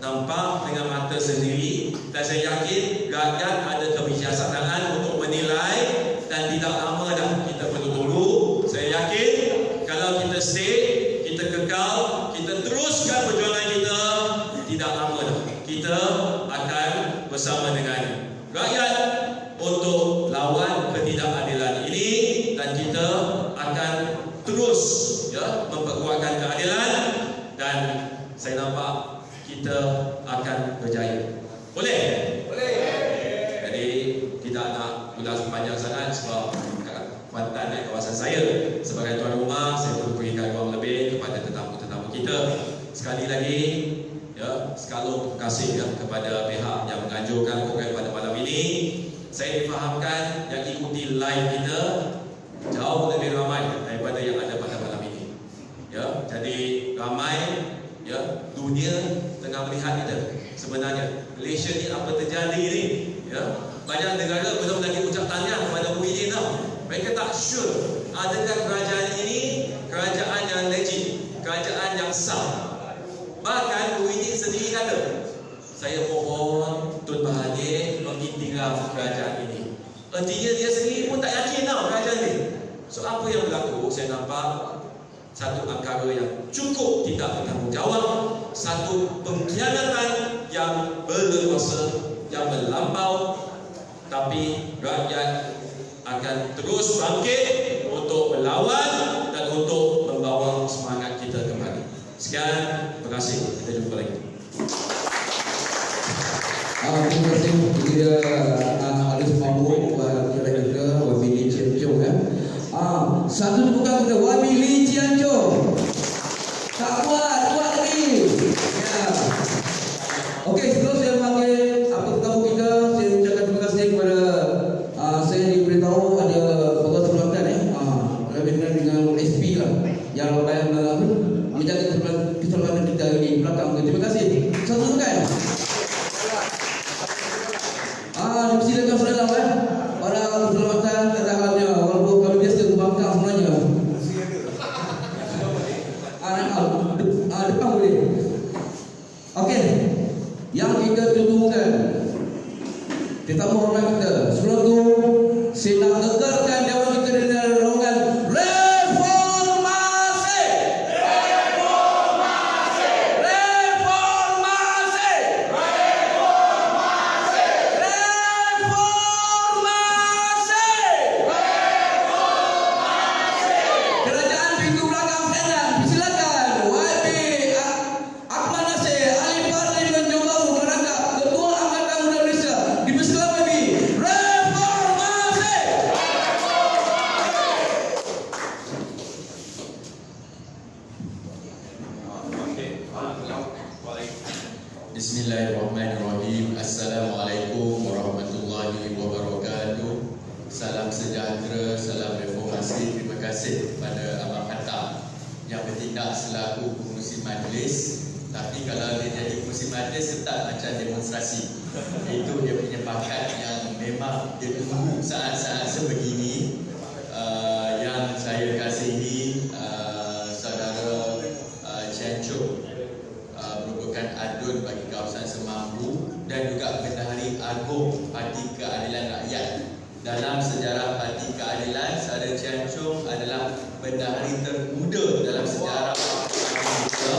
nampak dengan mata sendiri, dan saya yakin rakyat ada kebijaksanaan untuk menilai, dan tidak lama dah kita perlu tunggu. Saya yakin kalau kita stay, kita kekal, kita teruskan perjuangan kita, tidak lama dah kita akan bersama dengan rakyat untuk lawan ketidakadilan ini, dan kita akan terus memperkuatkan keadilan, dan saya nampak kita akan berjaya. Boleh? Boleh. Jadi tidak nak ulas panjang sangat sebab Kuantan dan kawasan saya sebagai tuan rumah, saya perlu berikan ruang lebih kepada tetamu-tetamu kita. Sekali lagi sekalung terima kasih kepada pihak yang menganjurkan program pada malam ini. Saya difahamkan yang ikuti live kita jauh lebih ramai daripada yang ada pada malam ini. Jadi ramai dunia tengah melihat kita. Sebenarnya Malaysia ni apa terjadi ni? Banyak negara belum lagi ucap tahniah kepada Muhyiddin tau. Mereka tak sure adakah kerajaan ini kerajaan yang legit, kerajaan yang sah. Bahkan Muhyiddin sendiri kata, saya mohon Tun Mahathir mengiktiraf kerajaan ini. Artinya dia sendiri pun tak yakin tau kerajaan ini. So apa yang berlaku? Saya nampak satu angkara yang cukup tidak bertanggungjawab, satu pengkhianatan yang berleluasa, yang melampau. Tapi rakyat akan terus bangkit untuk melawan dan untuk membawa semangat kita kembali. Sekian, terima kasih. Kita jumpa lagi. Terima kasih kepada Alif Mahmud dan juga Wabi Lee Chian Chong. Satu bukan kepada Wabi Lee Chian Chong. Tak kuat lagi. Okey, sebelum saya panggil tetamu kita, saya ucapkan terima kasih kepada saya diberitahu ada pegawai perluatan berkaitan dengan SP lah yang menjaga keselamatan kita di belakang. Terima kasih. Satu bukan. Silakan saudara para keselamatan tak ada halnya walaupun kalau biasa membangkang sebenarnya. Depan boleh. Okey. Yang kita tunggukan tetamu hormat kita. Sebelum tu saya nak kekalkan dewan kita dengan rombongan reformasi. Reformasi. Reformasi. Reformasi. Reformasi. Reformasi. Kerajaan pintu belakang kanan, silakan. YB Akmal Nasir, ahli Parlimen Johor Bahru, merangkap Ketua Angkatan Muda Malaysia, dipersilakan YB. Reformasi. Bismillahirrahmanirrahim. Assalamualaikum warahmatullahi wabarakatuh. Salam sejahtera, salam reformasi. Terima kasih kepada Abang Hatta yang bertindak selaku pengurusi majlis. Tapi kalau dia jadi pengurusi majlis, tetap macam demonstrasi. Itu dia punya bakat yang memang dia tunggu saat-saat sebegini. Yang saya kasihi saudara Chian Chong, merupakan adun bagi kawasan Semanggu dan juga Bendahari Agung Parti Keadilan Rakyat. Dalam sejarah Parti Keadilan, saudara Chian Chong adalah bendahari termuda dalam sejarah kita.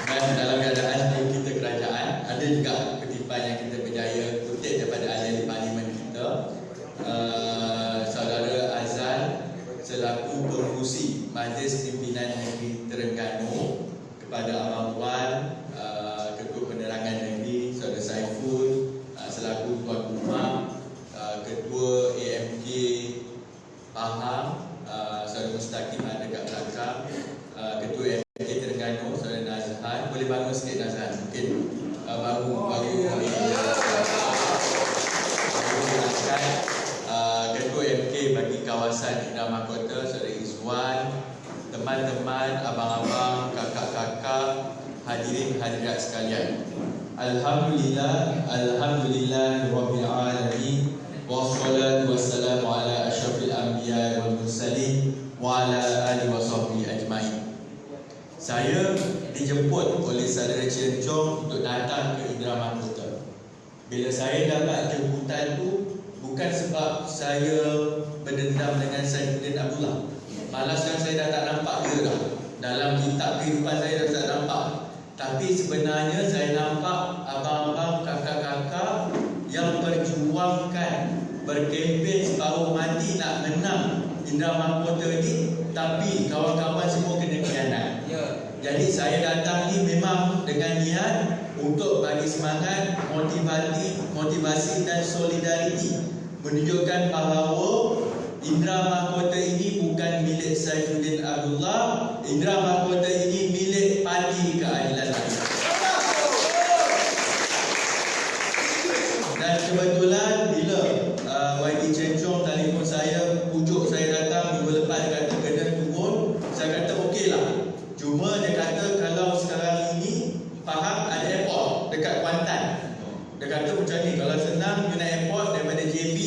Dan dalam keadaan kita kerajaan, ada juga kutipan yang kita berjaya kutip daripada ahli parlimen kita. Saudara Azan selaku pengurusi Majlis Pimpinan Negeri Terengganu, kepada Abang Wan, Ketua Penerangan Negeri, Saudara Saiful selaku Tuan Rumah, Ketua AMK Pahang, Saudara Mustaqim ada kat belakang, Ketua AMK Terengganu, Saudara Nazhan. Boleh bangun sikit Nazhan, mungkin baru Ketua AMK bagi kawasan Indah Mahkota, Saudara Izwan, teman-teman, abang-abang, kakak-kakak, hadirin hadirat sekalian. Alhamdulillah, alhamdulillahirabbil alamin. Wassalatu wassalamu ala asyrafil anbiya wal mursalin wa ala alihi washabbihi ajmain. Saya dijemput oleh saudara Chen Chong untuk datang ke Indramayu Kota. Bila saya dapat jemputan tu, bukan sebab saya berdendam dengan Saifuddin Abdullah. Malah sekarang saya dah tak nampak dia dah. Dalam kitab kehidupan saya dah tak nampak. Tapi sebenarnya saya nampak abang-abang, kakak-kakak yang berjuangkan, berkempen separuh mati nak menang Indramayu Kota ni, tapi kawan-kawan semua kena khianat. Jadi saya datang ni memang dengan niat untuk bagi semangat, motivasi dan solidariti, menunjukkan bahawa Indramayu Kota ini bukan milik Saifuddin Abdullah. Indramayu Kota ini milik Parti Keadilan Rakyat. Dan kebetulan bila YB Chen Chong telefon saya, pujuk saya datang minggu lepas, dia kata kena turun. Saya kata okeylah. Cuma dia kata kalau sekarang ini faham ada airport dekat Kuantan. Dia kata macam ni, kalau senang you naik airport daripada JB,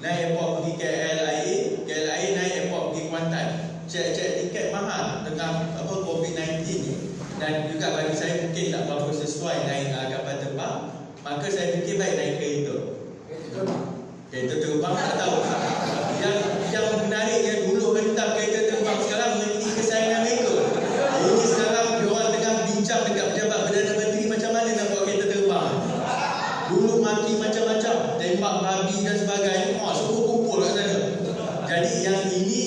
naik airport pergi KLIA naik airport pergi Kuantan. Cek tiket mahal tengah COVID-19 ni. Dan juga bagi saya mungkin tak berapa sesuai naik kapal terbang. Maka saya fikir baik naik kereta. Kereta terbang tak tahu. Yang menariknya dulu hentam kereta terbang, sekarang menjadi kesayangan mereka. Ini sekarang diorang tengah bincang dekat pejabat Perdana Menteri macam mana nak buat kereta terbang. Dulu mati macam-macam, tembak babi dan sebagainya, semua kumpul kat sana. Jadi yang ini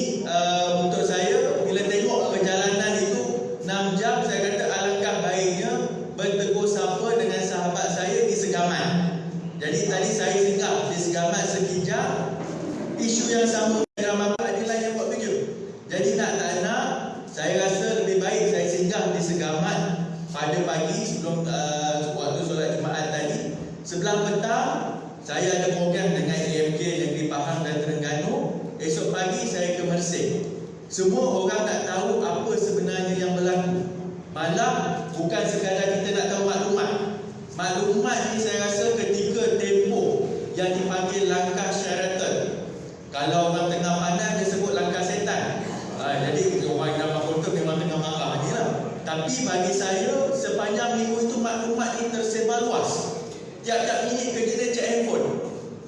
untuk saya, bila tengok perjalanan itu 6 jam, saya kata alangkah baiknya bertegur sapa dengan sahabat saya di Segamat. Jadi tadi saya singgah di Segamat sekejap. Isu yang sama dengan keadilan yang buat kerja. Jadi nak tak nak, saya rasa lebih baik saya singgah di Segamat pada pagi sebelum waktu solat Jumaat tadi. Sebelah petang saya ada program dengan AMK Negeri Pahang dan Terengganu. Esok pagi saya ke Mersing. Semua orang nak tahu apa sebenarnya yang berlaku. Malah bukan sekadar kita nak tahu maklumat. Maklumat ni saya rasa ketika tempoh yang dipanggil langkah Sheraton. Kalau orang tengah pandang dia sebut langkah setan. Jadi orang yang Kota memang tengah marah ni lah. Tapi bagi saya sepanjang minggu itu maklumat ni tersebar luas. Tiap-tiap minit kerja dia cek handphone.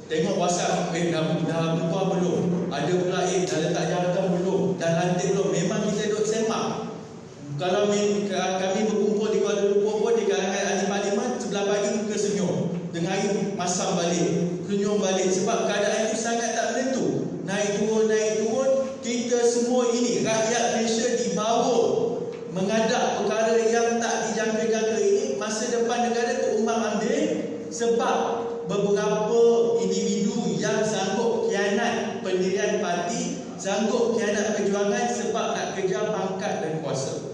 Tengok WhatsApp, dah buka belum? Ada pula dah letak jawatan belum? Dah lantik belum? Memang kita duduk semak. Kalau kami berkumpul di Kuala Lumpur pun di kalangan ahli parlimen, sebelah pagi muka senyum. Tengah hari masam balik, senyum balik. Sebab keadaan itu sangat tak menentu. Naik turun. Kita semua ini, rakyat Malaysia dibawa menghadap perkara yang tak dijangka-jangka ini. Masa depan negara terumbang ambing sebab beberapa individu yang sanggup khianat pendirian parti, sanggup khianat perjuangan sebab nak kejar pangkat dan kuasa.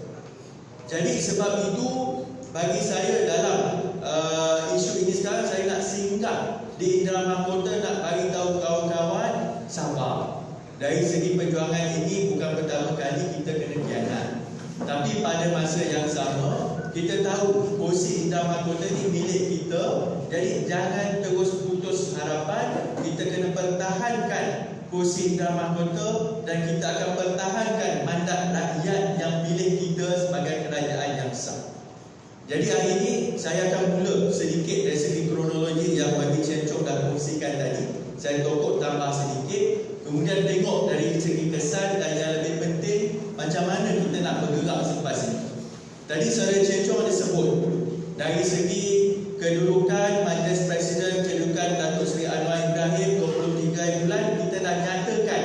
Jadi sebab itu bagi saya dalam isu ini sekarang, saya nak singgah di Indramayu Kota nak bagi tahu kawan-kawan sabar. Dari segi perjuangan ini bukan pertama kali kita kena khianat. Tapi pada masa yang sama, kita tahu kursi Indramayu Kota ini milik kita. Jadi jangan terus putus harapan. Kita kena pertahankan kursi Indramayu Kota dan kita akan pertahankan mandat rakyat yang pilih kita sebagai kerajaan yang sah. Jadi hari ini saya akan mula sedikit dari segi kronologi yang YB Chen Chong dah kongsikan tadi. Saya tokok tambah sedikit. Kemudian tengok dari segi kesan dan yang lebih penting, macam mana kita nak bergerak selepas ini. Tadi Saudara Chen Chong ada sebut dari segi kedudukan Majlis Presiden, kedudukan Datuk Seri Anwar Ibrahim 23 bulan, kita dah nyatakan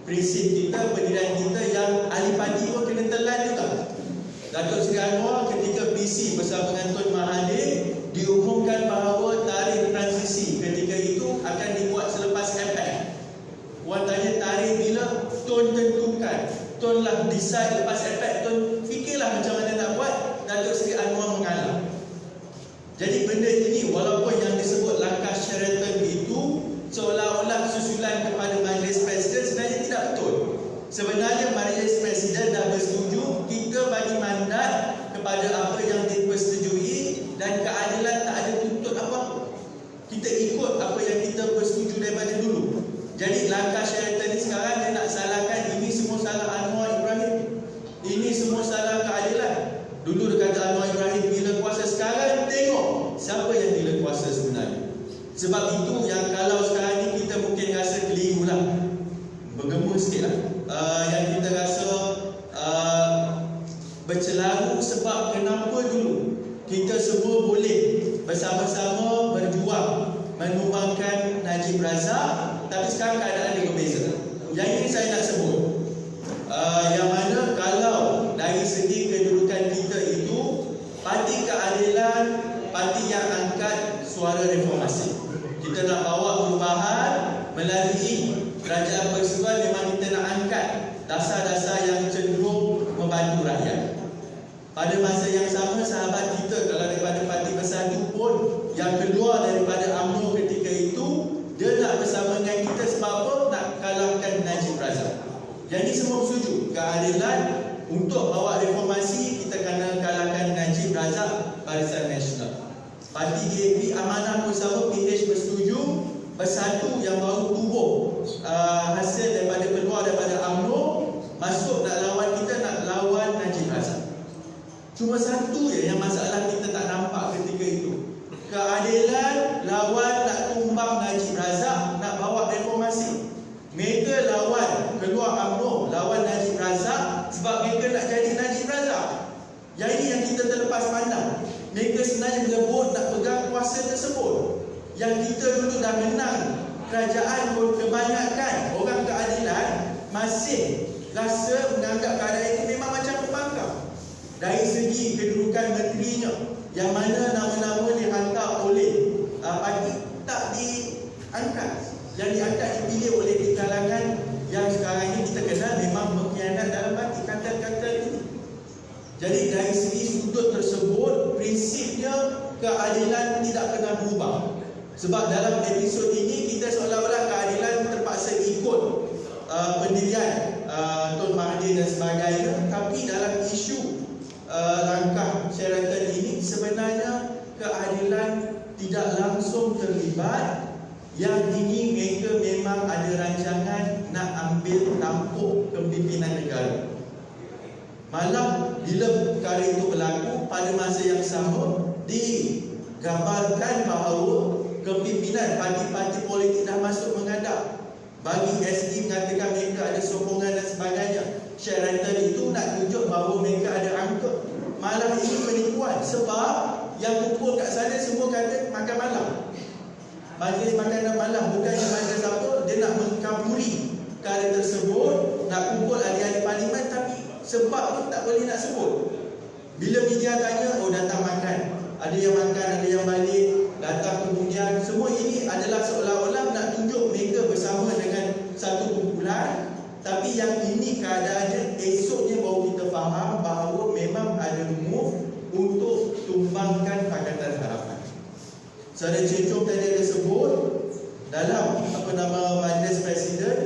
prinsip kita, pendirian kita yang ahli parti pun kena telan juga. Datuk Seri Anwar ketika PC bersama dengan Tun Mahathir diumumkan bahawa tarikh transisi ketika itu akan dibuat selepas APEC. Orang tanya tarikh bila, Tun tentukan. Tun lah decide lepas APEC. Tun fikirlah macam mana nak buat. Datuk Seri Anwar mengalah. Jadi benda ini walaupun yang disebut langkah Sheraton itu seolah-olah susulan kepada Majlis Presiden, sebenarnya tidak betul. Sebenarnya Majlis Presiden dah bersetuju kita bagi mandat kepada apa yang dan keadilan tak ada tuntut apa-apa. Kita ikut apa yang kita bersetuju daripada dulu. Jadi langkah Sheraton ni sekarang dia nak salahkan ini semua salah Anwar Ibrahim, ini semua salah keadilan. Dulu dia kata Anwar Ibrahim gila kuasa, sekarang tengok siapa yang gila kuasa sebenarnya. Sebab itu yang kalau sekarang ni kita mungkin rasa keliru lah, bergema sikit lah, yang kita rasa bercelaru sebab kenapa dulu kita semua boleh bersama-sama berjuang menumbangkan Najib Razak, tapi sekarang keadaan dia berbeza. Yang ini saya nak sebut, yang mana kalau dari segi kedudukan kita itu, Parti Keadilan parti yang angkat suara reformasi. Kita nak bawa perubahan melalui kerajaan persekutuan. Memang kita nak angkat dasar-dasar yang cenderung membantu rakyat. Pada masa yang sama, sahabat kita kalau daripada Parti Bersatu pun yang keluar daripada UMNO ketika itu, dia nak bersama dengan kita sebab apa? Nak kalahkan Najib Razak. Jadi semua setuju keadilan untuk bawa reformasi, kita kena kalahkan Najib Razak, Barisan Nasional. Parti DAP Amanah pun sama, PH bersetuju. Bersatu yang baru tubuh hasil daripada keluar daripada UMNO, masuk nak lawan kita, nak lawan Najib Razak. Cuma satu je yang masalah kita tak nampak ketika itu. Keadilan lawan nak tumbang Najib Razak, nak bawa reformasi. Mereka lawan keluar UMNO, lawan Najib Razak sebab mereka nak jadi Najib Razak. Yang ini yang kita terlepas pandang. Mereka sebenarnya berebut nak pegang kuasa tersebut. Yang kita dulu dah menang kerajaan pun kebanyakan orang keadilan masih rasa menganggap keadaan itu memang macam pembangkang. Dari segi kedudukan menterinya, yang mana nama-nama dihantar oleh parti tak diangkat. Yang diangkat dipilih oleh di kalangan yang sekarang ini kita kenal memang berkhianat dalam parti, kantor-kantor ini. Jadi dari segi sudut tersebut, prinsipnya keadilan tidak pernah berubah. Sebab dalam episod ini kita seolah-olah keadilan terpaksa ikut pendirian Tun Mahathir dan sebagainya. Tapi dalam isu langkah Sheraton ini, sebenarnya keadilan tidak langsung terlibat. Yang ini mereka memang ada rancangan nak ambil tampuk kepimpinan negara. Malah bila perkara itu berlaku, pada masa yang sama digambarkan bahawa kepimpinan parti-parti politik dah masuk menghadap. Bagi SD mengatakan mereka ada sokongan dan sebagainya. Sheraton itu nak tunjuk bahawa mereka ada angka. Malah ini penipuan. Sebab yang kumpul kat sana semua kata makan malam, majlis makanan malam. Bukannya majlis apa, dia nak mengkaburi perkara tersebut, nak kumpul ahli-ahli parlimen, tapi sebab pun tak boleh nak sebut. Bila media tanya, oh datang makan, ada yang makan, ada yang balik, datang kemudian. Semua ini adalah seolah-olah nak tunjuk mereka bersama dengan satu kumpulan. Tapi yang ini keadaannya, esoknya baru kita faham bahawa memang ada move untuk tumbangkan Pakatan Harapan. Saudara Cecong tadi ada sebut dalam Majlis Presiden,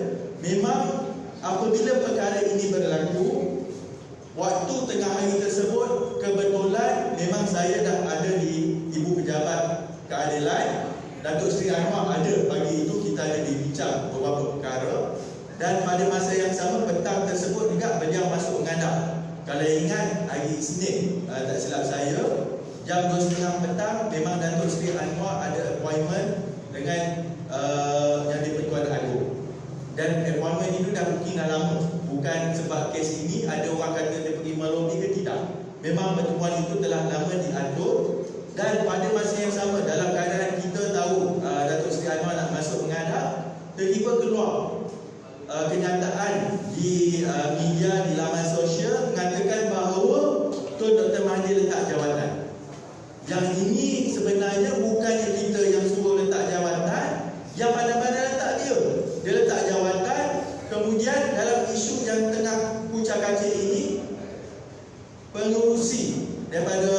memang apabila perkara ini berlaku, waktu tengah hari tersebut kebetulan memang saya dah ada di Ibu Pejabat Keadilan. Datuk Seri Anwar ada pagi itu, kita ada dibincang beberapa perkara. Dan pada masa yang sama petang tersebut juga beliau masuk menghadap. Kalau ingat hari Isnin, tak silap saya, jam 2.30 petang memang Datuk Seri Anwar ada appointment dengan yang di-Pertuan Agong. Dan appointment itu dah booking dah lama. Bukan sebab kes ini ada orang kata dia pergi melobi ke tidak. Memang pertemuan itu telah lama diatur. Dan pada masa yang sama, dalam keadaan kita tahu Datuk Seri Anwar nak masuk menghadap, tiba-tiba keluar kenyataan di media, di laman sosial mengatakan bahawa Tun Dr. Mahathir letak jawatan. Yang ini sebenarnya bukannya kita yang suruh letak jawatan, yang pandai-pandai letak dia. Dia letak jawatan, kemudian dalam isu yang tengah kucak-kacir ini, pengurusi daripada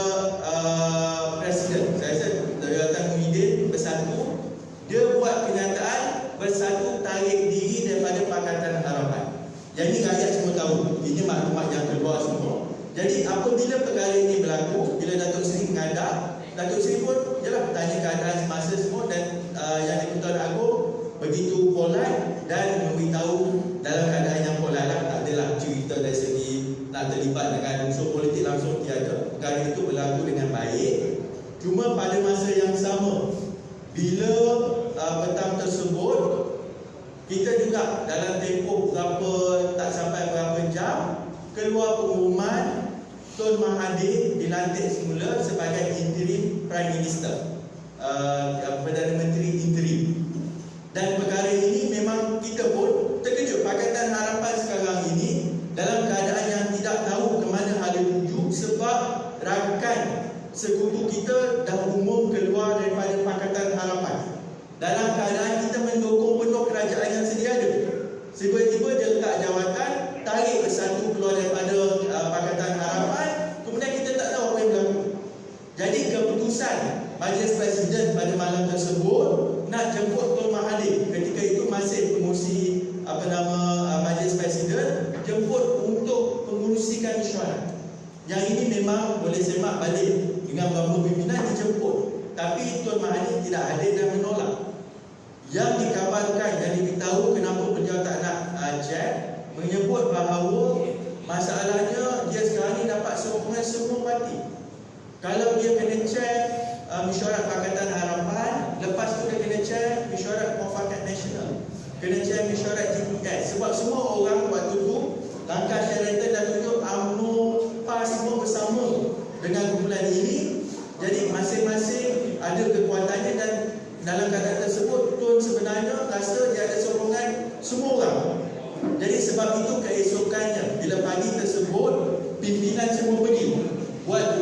Presiden, saya rasa Dr. Muhyiddin Bersatu, dia buat kenyataan Bersatu tarik diri daripada Pakatan Harapan. Yang ini rakyat semua tahu. Ini maklumat yang keluar semua. Jadi apabila perkara ini berlaku, bila Datuk Seri menghadap, Datuk Seri pun jelah tanya keadaan semasa semua, dan Yang di-Pertuan Agong begitu polite dan memberitahu dalam keadaan yang polite lah. Tak adalah cerita dari segi nak terlibat dengan unsur politik langsung, tiada. Perkara itu berlaku dengan baik. Cuma pada masa yang sama, bila petang tersebut, kita juga dalam tempoh tak sampai berapa jam, keluar pengumuman Tun Mahathir dilantik semula sebagai interim Prime Minister, Perdana Menteri interim. Dan perkara ini memang kita pun terkejut. Pakatan Harapan sekarang ini dalam keadaan yang tidak tahu ke mana hala tuju, sebab rakan sekutu kita dah umum keluar daripada Pakatan Harapan. Dalam keadaan kita mendukung penuh kerajaan yang sedia ada, tiba-tiba dia letak jawatan, tarik satu keluar daripada Pakatan Harapan, kemudian kita tak tahu apa yang berlaku. Jadi keputusan Majlis Presiden pada malam tersebut nak jemput Tun Mahathir, ketika itu masih pengurusi Majlis Presiden, jemput untuk pengurusikan mesyuarat. Yang ini memang boleh semak balik dengan beberapa pimpinan dijemput, tapi Tun Mahathir tidak hadir dan menolak. Yang dikabarkan, yang diberitahu kenapa beliau tak nak chat, menyebut bahawa masalahnya dia sekarang ni dapat sokongan semua parti. Kalau dia kena check mesyuarat Pakatan Harapan, lepas tu dia kena check mesyuarat Muafakat Nasional, kena check mesyuarat GPS. Sebab semua orang waktu tu langkah Sheraton dah tunjuk UMNO, PAS semua bersama dengan kumpulan ini. Jadi masing-masing ada kekuatannya, dan dalam keadaan tersebut Tun sebenarnya rasa dia ada sokongan semua orang. Jadi sebab itu keesokannya bila pagi tersebut pimpinan semua pergi buat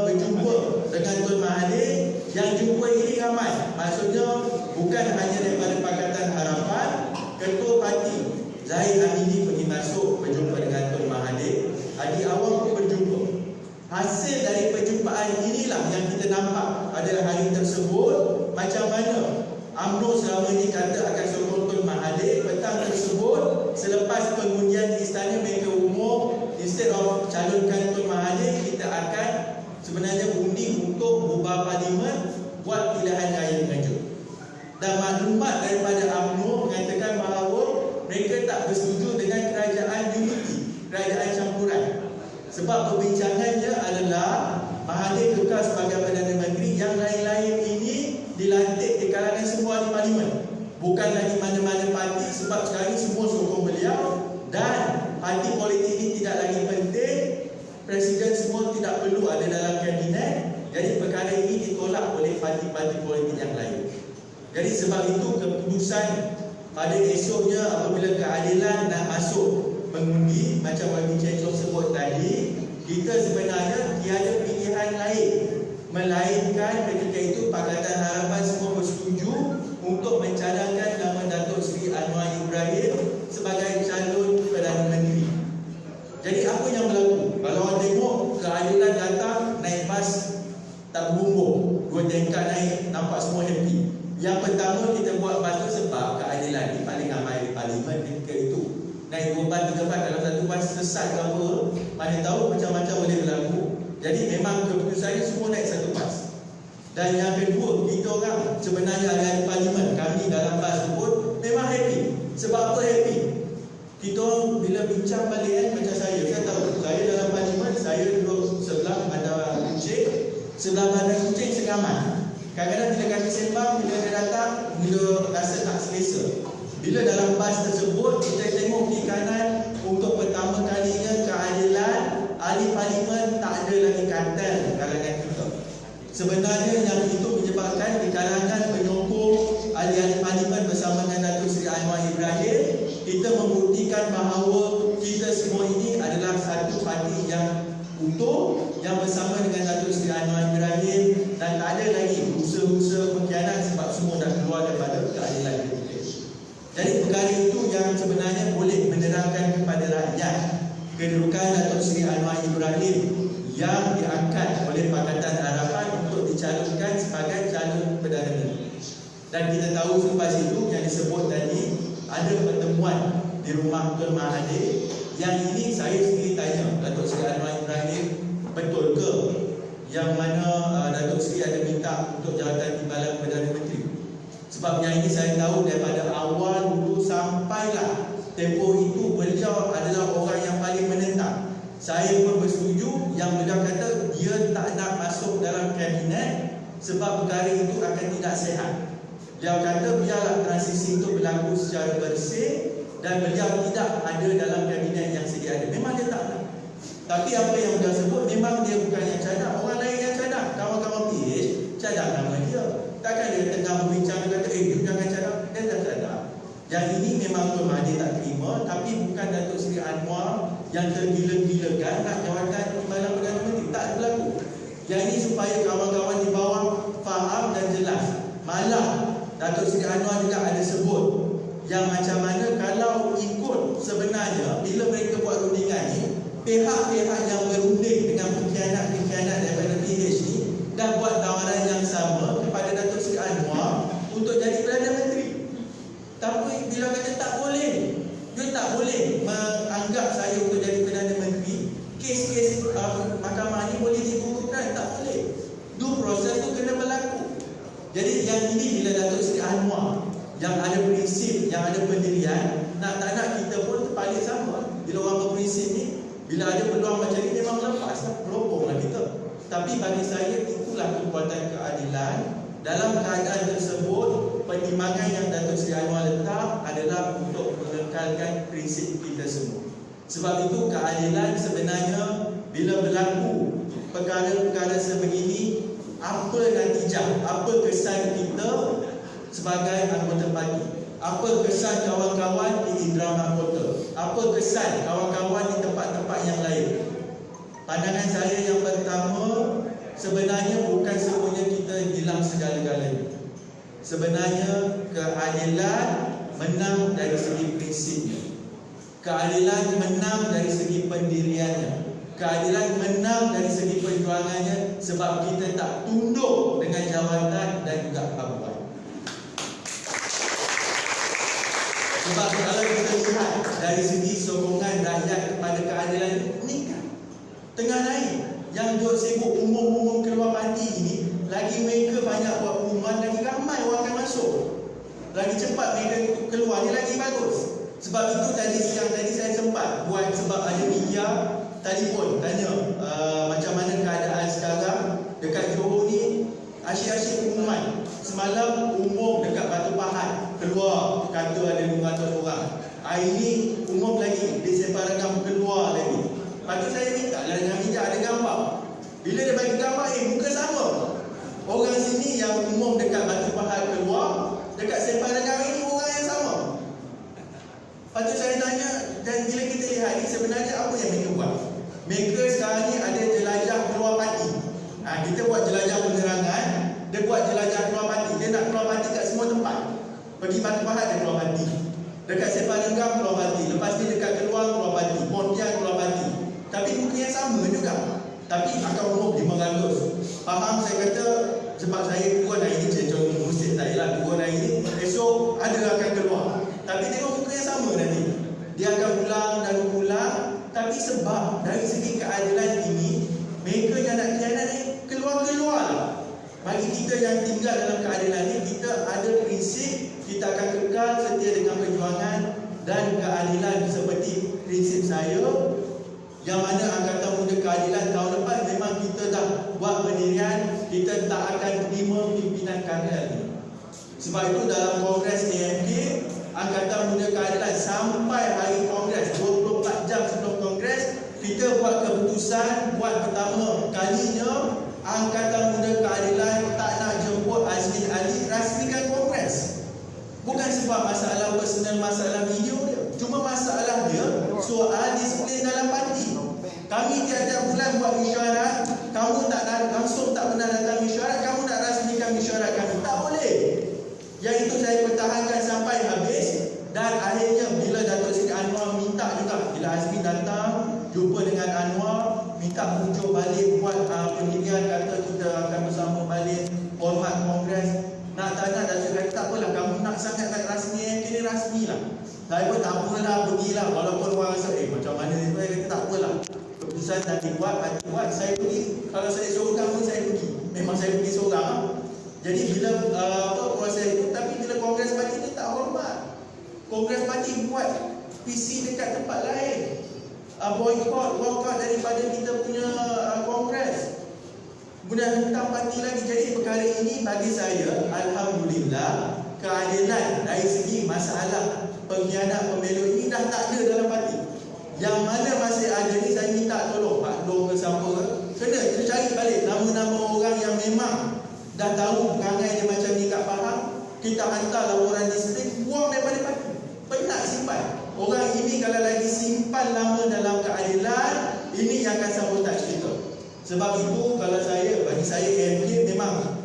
berjumpa dengan Tun Mahathir. Yang jumpa ini ramai, maksudnya bukan hanya daripada Pakatan Harapan. Ketua parti Zahid Hamidi pergi masuk berjumpa dengan Tun Mahathir, Hadi Awang pun berjumpa. Hasil dari perjumpaan inilah yang kita nampak pada hari tersebut macam mana UMNO selama ini kata akan sokong Tun Mahathir. Petang tersebut selepas pengundian di Istana Mereka Umum, instead of calonkan Tun Mahathir, kita akan sebenarnya undi untuk bubar parlimen, buat pilihan raya mengajuk. Dan maklumat daripada UMNO mengatakan bahawa mereka tak bersetuju dengan kerajaan unity, kerajaan campuran. Sebab perbincangannya adalah Mahathir kekal sebagai Perdana Menteri, yang lain-lain ini dilantik di kalangan semua ahli parlimen, bukan lagi mana-mana parti. Sebab sekarang ini semua sokong beliau, dan parti politik ini tidak lagi penting, presiden semua tidak perlu ada dalam kabinet. Jadi perkara ini ditolak oleh parti-parti politik yang lain. Jadi sebab itu keputusan pada esoknya apabila keadilan nak masuk mengundi, macam Wadi Cecong sebut tadi, kita sebenarnya tiada pilihan lain melainkan ketika itu Pakatan Harapan semua bersetuju untuk mencadangkan nama Datuk Seri Anwar Ibrahim sebagai calon Perdana Menteri. Jadi apa yang berlaku? Kalau orang tengok keadilan datang, naik bas tak berbumbung, 2 tingkat naik, nampak semua happy. Yang pertama kita buat bas tu sebab keadilan ni paling ramai di parlimen ketika itu. Naik 2 bas, 3 bas, kalau satu bas sesat ke apa, mana tahu macam-macam boleh berlaku. Jadi memang keputusannya semua naik satu bas. Dan yang kedua, kita orang sebenarnya ahli parlimen, kami dalam bas tersebut memang happy. Sebab apa happy? Kita orang bila bincang balik macam saya tahu, saya dalam parlimen, saya duduk sebelah bandar kucing, sebelah bandar kucing Segamat. Kadang-kadang bila kami sembang, bila dia datang, bila rasa tak selesa. Bila dalam bas tersebut, kita tengok kiri kanan, untuk pertama kalinya keadilan, ahli parlimen tak ada lagi kartel kalangan kita. Sebenarnya yang itu menyebabkan di kalangan penyokong ahli-ahli parlimen bersama dengan Datuk Seri Anwar Ibrahim, kita membuktikan bahawa kita semua ini adalah satu parti yang utuh, yang bersama dengan Datuk Seri Anwar Ibrahim, dan tak ada lagi usaha-usaha pengkhianat sebab semua dah keluar daripada keadilan kita. Jadi perkara itu yang sebenarnya boleh menerangkan kepada rakyat kedudukan Datuk Seri Anwar Ibrahim yang diangkat oleh Pakatan Harapan untuk dicalonkan sebagai calon Perdana Menteri. Dan kita tahu selepas itu yang disebut tadi, ada pertemuan di rumah Tun Mahathir. Yang ini saya sendiri tanya Datuk Seri Anwar Ibrahim, betul ke yang mana ada minta untuk jawatan timbalan Perdana Menteri. Sebabnya ini saya tahu daripada awal dulu sampailah tempoh itu beliau adalah orang yang paling menentang. Saya pun bersetuju yang beliau kata dia tak nak masuk dalam kabinet sebab perkara itu akan tidak sihat. Beliau kata biarlah transisi itu berlaku secara bersih dan beliau tidak ada dalam kabinet yang sedia ada. Memang dia tak nak. Tapi apa yang beliau sebut memang dia bukan yang cadang. Orang lain yang cadang. Kawan-kawan PH cadang nama dia. Takkan dia tengah berbincang kata you jangan cadang. Dia tak cadang. Yang ini memang Tuan Mahathir tak terima. Tapi bukan Datuk Seri Anwar yang tergila-gilakan nak jawatan timbalan Perdana Menteri. Tak berlaku. Yang ini supaya kawan-kawan di bawah faham dan jelas. Malah Datuk Seri Anwar juga ada sebut yang macam mana kalau ikut sebenarnya bila mereka buat rundingan ni, pihak-pihak yang berunding dengan pengkhianat-pengkhianat daripada PH ni dah buat tawaran yang sama kepada Datuk Seri Anwar untuk jadi Perdana Menteri. Tapi bila kata tak boleh, dia tak boleh menganggap saya untuk jadi Perdana Menteri, kes-kes mahkamah ni boleh digugurkan, tak boleh. Due proses tu kena berlaku. Jadi yang ini bila Datuk Seri Anwar yang ada prinsip, yang ada pendirian, nak tak nak kita pun terpaling sama. Bila orang berprinsip ni, bila ada peluang macam ni memang lepas lah, meroponglah kita. Tapi bagi saya itulah kekuatan keadilan. Dalam keadaan tersebut, pertimbangan yang Datuk Seri Anwar letak adalah untuk mengekalkan prinsip kita semua. Sebab itu keadilan sebenarnya bila berlaku perkara-perkara sebegini, apa natijah, apa kesan kita sebagai anggota parti, apa kesan kawan-kawan di Indra Mahkota, apa kesan kawan-kawan di tempat-tempat yang lain. Pandangan saya yang pertama, sebenarnya bukan semuanya kita hilang segala-galanya. Sebenarnya keadilan menang dari segi prinsipnya, keadilan menang dari segi pendiriannya, keadilan menang dari segi perjuangannya sebab kita tak tunduk dengan jawatan dan juga habuan. Sebab kalau kita lihat dari segi sokongan rakyat kepada keadilan ni kan tengah naik. Yang duk sibuk umum-umum keluar parti ini, lagi mereka banyak buat pengumuman, lagi ramai orang akan masuk. Lagi cepat mereka keluar ni lagi bagus. Sebab itu tadi siang tadi saya sempat buat, sebab ada media telefon tanya macam mana keadaan sekarang dekat Johor ni. Asyik-asyik pengumuman. Semalam umum dekat Batu Pahat keluar kata ada 500 orang. Hari ni umum lagi di Separagam keluar lagi. Lepas tu saya minta lah dengan media ada gambar. Bila dia bagi gambar, muka sama. Orang sini yang umum dekat Batu Pahat keluar, dekat Separagam ini orang yang sama. Lepas tu saya tanya, dan bila kita lihat ni sebenarnya apa yang mereka buat? Mereka sekarang ni ada jelajah keluar parti. Kita buat jelajah penerangan, dia buat jelajah keluar parti. Dia nak keluar parti kat semua tempat. Pergi Batu Pahat dia keluar parti, dekat Separagam keluar parti, lepas ni dekat keluar parti, Pontian keluar parti. Tapi muka yang sama juga. Tapi akan umum 500. Faham saya kata, sebab saya turun hari ni, contoh musik saya lah, turun hari ni, esok ada akan keluar. Tapi tengok muka yang sama nanti. Dia akan ulang dan ulang. Tapi sebab dari segi keadilan ini, mereka yang nak khianat ni keluar-keluar lah. Bagi kita yang tinggal dalam keadilan ni, kita ada prinsip, kita akan kekal setia dengan perjuangan dan keadilan seperti prinsip saya. Yang mana Angkatan Muda Keadilan tahun lepas memang kita dah buat pendirian, kita tak akan terima pimpinan kartel ni. Sebab itu dalam Kongres AMK, Angkatan Muda Keadilan sampai hari Kongres 24 jam sebelum Kongres, kita buat keputusan buat pertama kalinya Angkatan Muda Keadilan tak nak jemput Azmin Ali rasmikan Kongres. Bukan sebab masalah personal, masalah video dia, cuma masalah dia soal disiplin dalam parti. Kami tiap-tiap bulan buat mesyuarat, kamu tak langsung tak pernah datang mesyuarat, kamu nak rasmikan mesyuarat kami, tak boleh. Yang itu saya pertahankan sampai habis. Dan akhirnya bila Datuk Seri Anwar minta juga, bila Azmi datang jumpa dengan Anwar, minta muncul balik buat pendirian, kata kita akan bersama balik hormat Kongres. Nak tanya Datuk kata tak apalah, kamu nak sangat nak rasmi, kini rasmi lah. Saya pun tak apalah, pergilah. Walaupun orang rasa macam mana ni, saya kata tak apalah, keputusan dah dibuat, saya pergi. Kalau saya seorang pun saya pergi. Memang saya pergi seorang Jadi bila proses itu, tapi bila Kongres Parti ni tak hormat. Kongres Parti buat PC dekat tempat lain, boycott, walkout daripada kita punya Kongres, kemudian hentam parti lagi. Jadi perkara ini bagi saya, alhamdulillah, keadilan dari segi masalah pengkhianat pemilu ini dah tak ada dalam parti. Yang mana masih ada ni, saya minta tolong Pak Long ke siapa kena kita cari balik nama-nama orang yang memang dah tahu perangai dia macam ni tak faham, kita hantar laporan disiplin, buang daripada parti. Penat simpan. Orang ini kalau lagi simpan lama dalam keadilan, ini yang akan sabotaj kita. Sebab itu kalau saya, bagi saya AMK memang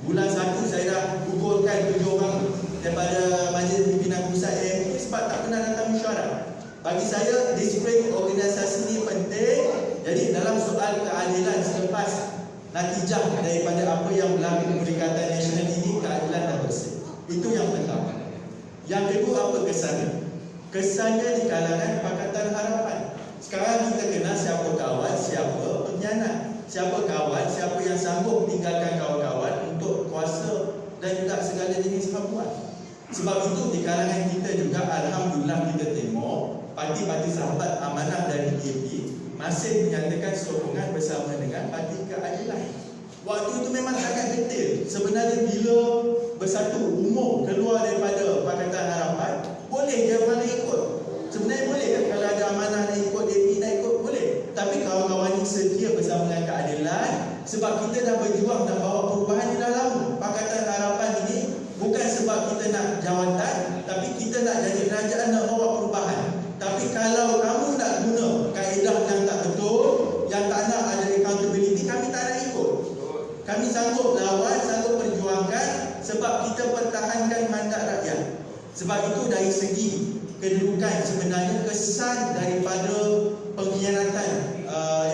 bulan 1 saya dah gugurkan 7 orang daripada Majlis Pimpinan Pusat AMK sebab tak pernah datang mesyuarat. Bagi saya disiplin organisasi ini penting. Jadi dalam soal keadilan selepas natijah daripada apa yang berlaku di Perikatan Nasional ini, keadilan dah bersih. Itu yang pertama. Yang kedua, apa kesannya? Kesannya di kalangan Pakatan Harapan. Sekarang kita kenal siapa kawan, siapa pengkhianat. Siapa kawan, siapa yang sanggup tinggalkan kawan-kawan untuk kuasa dan juga segala jenis hapuan. Sebab itu di kalangan kita juga, alhamdulillah kita tengok parti-parti sahabat amanah dari PAP masih menyatakan sokongan bersama dengan Parti Keadilan. Waktu itu memang sangat detail. Sebenarnya bila bersatu umum keluar daripada Pakatan Harapan, boleh je mana ikut. Sebenarnya boleh kan, kalau ada amanah nak ikut, DAP nak ikut, boleh. Tapi kawan-kawan ini setia bersama dengan keadilan. Sebab kita dah berjuang dan bawa perubahan di dalam Pakatan Harapan ini. Bukan sebab kita nak jawatan, tapi kita nak jadi kerajaan, nak bawa perubahan. Tapi kalau kamu nak guna kaedah yang tak betul, yang tak nak ada accountability, kami tak nak ikut. Kami sanggup lawan, sanggup perjuangkan sebab kita pertahankan mandat rakyat. Sebab itu dari segi kedudukan, sebenarnya kesan daripada pengkhianatan,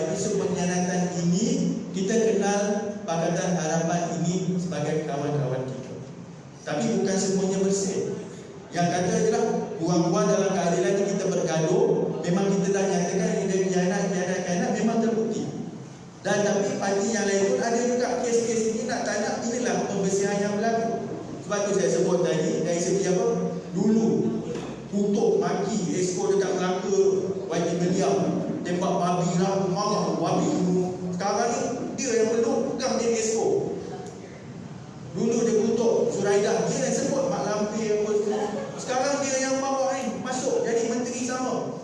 episod pengkhianatan ini, kita kenal Pakatan Harapan ini sebagai kawan-kawan kita. Tapi bukan semuanya bersih. Yang kata ialah buang-buang dalam keadilan ini kita bergaduh. Memang kita dah nyatakan ini khianat memang terbukti. Dan tapi parti yang lain pun ada juga kes-kes ini nak tanya, inilah pembersihan yang berlaku. Sebab tu saya sebut tadi, dari segi apa? Dulu kutuk, maki, esko dekat Melaka, wajib beliau, tembak babi lah, marah babi dulu. Sekarang ni dia yang peluk, bukan dia esko. Dulu dia kutuk Suraidah, dia yang sebut Mak Lampir apa semua. Sekarang dia yang bawa ni masuk jadi menteri sama.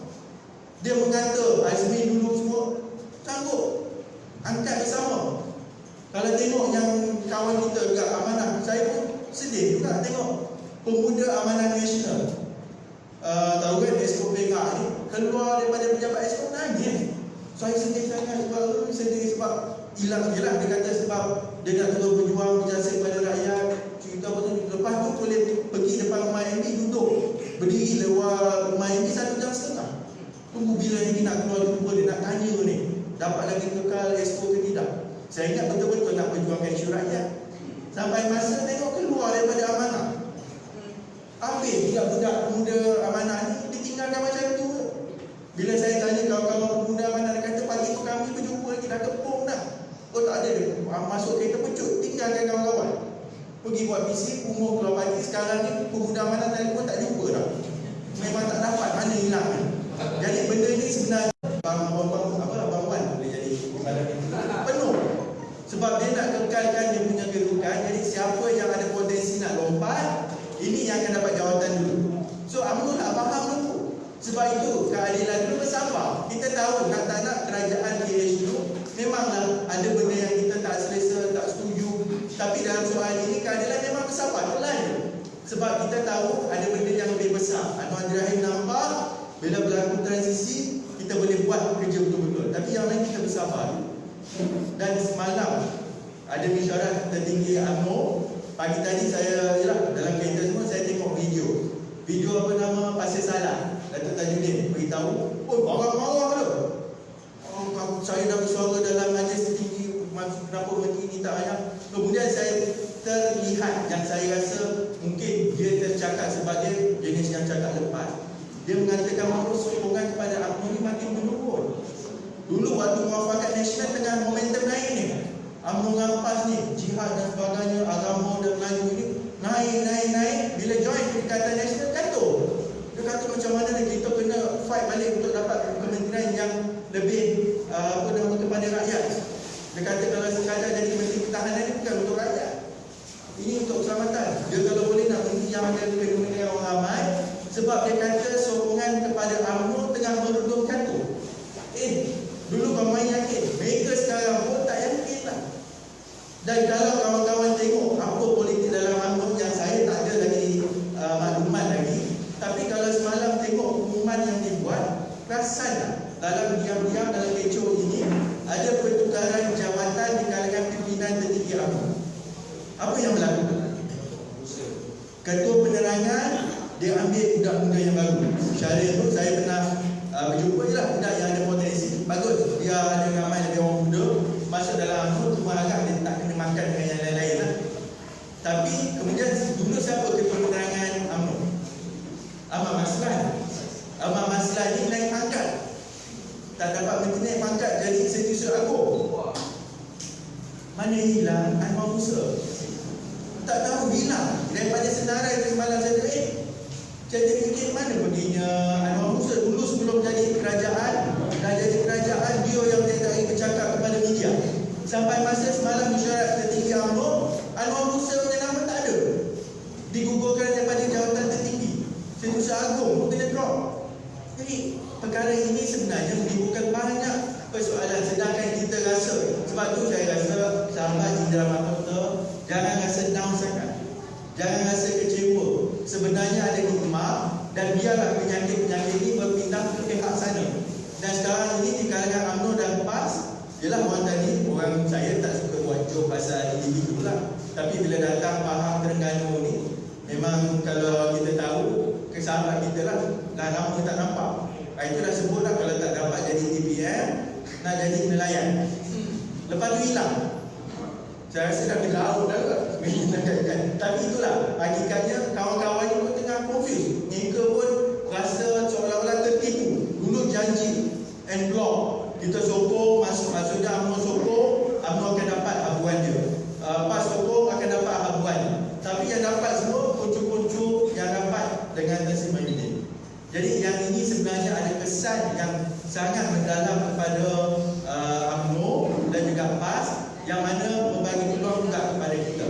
Dia mengata Azmi dulu semua sanggup angkat bersama. Kalau tengok yang kawan kita dekat amanah, saya pun sedih juga tengok pemuda amanah nasional. Tahu kan Esko Pengak ni keluar daripada pejabat Esko nangis. Saya sedih sangat sebab hilang jelas dia kata sebab dia nak terus berjuang berjasa kepada rakyat. Cerita betul. Lepas tu boleh pergi depan rumah MB, duduk berdiri luar rumah MB 1 jam setengah. Tunggu bila ini nak keluar jumpa dia, nak tanya ni dapat lagi kekal Esko ke tidak. Saya ingat betul-betul nak perjuangkan isu rakyat. Sampai masa tengok keluar daripada amanah. Habis budak-budak pemuda amanah ni ditinggalkan macam tu. Bila saya tanya kawan-kawan pemuda amanah, dia kata pagi tu kami berjumpa lagi dah kepung dah. Oh tak ada dia. Masuk kereta pecut, tinggalkan kawan-kawan. Pergi buat misi, umur keluar parti. Sekarang ni pemuda amanah telefon tak jumpa dah. Memang tak dapat, mana hilang ni. Jadi benda ni sebenarnya abang Wan boleh jadi penuh. Sebab dia nak kekalkan dia punya kedudukan. Jadi siapa yang ada potensi nak lompat, ini yang akan dapat jawatan dulu. So UMNO tak faham dulu. Sebab itu keadilan dulu bersabar. Kita tahu nak tak nak kerajaan KH dulu memanglah ada benda yang kita tak selesa, tak setuju. Tapi dalam soal ini keadilan memang bersabar, telan. Sebab kita tahu ada benda yang lebih besar. Anwar Ibrahim nampak bila berlaku transisi kita boleh buat kerja betul-betul. Tapi yang lain kita bersabar. Dan semalam ada mesyuarat tertinggi UMNO. Pagi tadi saya dalam kereta semua saya tengok video apa nama Pasir Salah. Datuk Tajudin beritahu, oh marah-marah tu. Saya dah bersuara dalam majlis tertinggi, kenapa menteri ni tak banyak. Kemudian saya terlihat yang saya rasa mungkin dia tercakap sebagai jenis yang cakap lepas. Dia mengatakan bahawa sokongan kepada UMNO ni makin menurun. Dulu waktu muafakat nasional tengah momentum naik ni, UMNO ngampas ni, jihad dan sebagainya, agama Dia kalau boleh nak mendiamkan fenomena orang ramai, sebab dia kata sokongan kepada UMNO tengah merundung jatuh. Dulu ramai yakin, mereka sekarang pun tak yakin lah. Dan kalau kawan-kawan tengok apa politik dalam UMNO yang saya tak ada lagi maklumat lagi, tapi kalau semalam tengok pengumuman yang dibuat, perasan dalam diam-diam dalam kecoh ini ada pertukaran jawatan di kalangan pimpinan tertinggi UMNO. Apa yang berlaku? Ketua penerangan dia ambil budak muda yang baru. Syarif tu saya pernah berjumpa je lah budak yang ada potensi. Bagus, dia ada ramai lagi orang muda masuk dalam UMNO, cuma agak dia tak kena makan dengan yang lain-lain lah. Tapi kemudian dulu siapa ketua penerangan UMNO? Ahmad Maslan. Ahmad Maslan ni naik pangkat, tak dapat naik pangkat jadi Setiausaha Agung. Mana hilang Anwar Musa? Tak tahu hilang. Daripada senarai ke semalam saya fikir mana perginya Anwar Musa. Dulu sebelum jadi kerajaan, dah jadi kerajaan, dia yang tak bercakap kepada media. Sampai masa semalam mesyuarat tertinggi UMNO, Anwar Musa punya nama tak ada, digugurkan daripada jawatan tertinggi. Setiausaha Agung pun kena drop. Jadi perkara ini sebenarnya menimbulkan banyak persoalan. Sedangkan kita rasa, sebab tu saya rasa sahabat Indra Mahkota jangan rasa down sangat, jangan rasa kecewa. Sebenarnya ada hikmah, dan biarlah penyakit-penyakit ini berpindah ke pihak sana. Dan sekarang ini di kalangan UMNO dan PAS, yelah orang tadi, orang saya tak suka buat joke pasal individu lah, tapi bila datang Pahang Terengganu ni, memang kalau kita tahu kesahabat kita lah, dah lama tak nampak. Itu dah sebut lah, kalau tak dapat jadi TPM, nak jadi nelayan. Lepas tu hilang. Saya rasa dah berlaut dah kot. Tapi itulah hakikatnya, kawan-kawan ni pun tengah confused. Mereka pun rasa seolah-olah tertipu. Dulu janji and block, kita sokong, maksudnya UMNO sokong, UMNO akan dapat habuan dia, PAS sokong akan dapat habuan. Tapi yang dapat semua kuncu-kuncu yang dapat dengan Tan Sri Mahyudin. Jadi yang ini sebenarnya ada kesan yang sangat mendalam kepada UMNO dan juga PAS, yang mana membagi peluang juga kepada kita.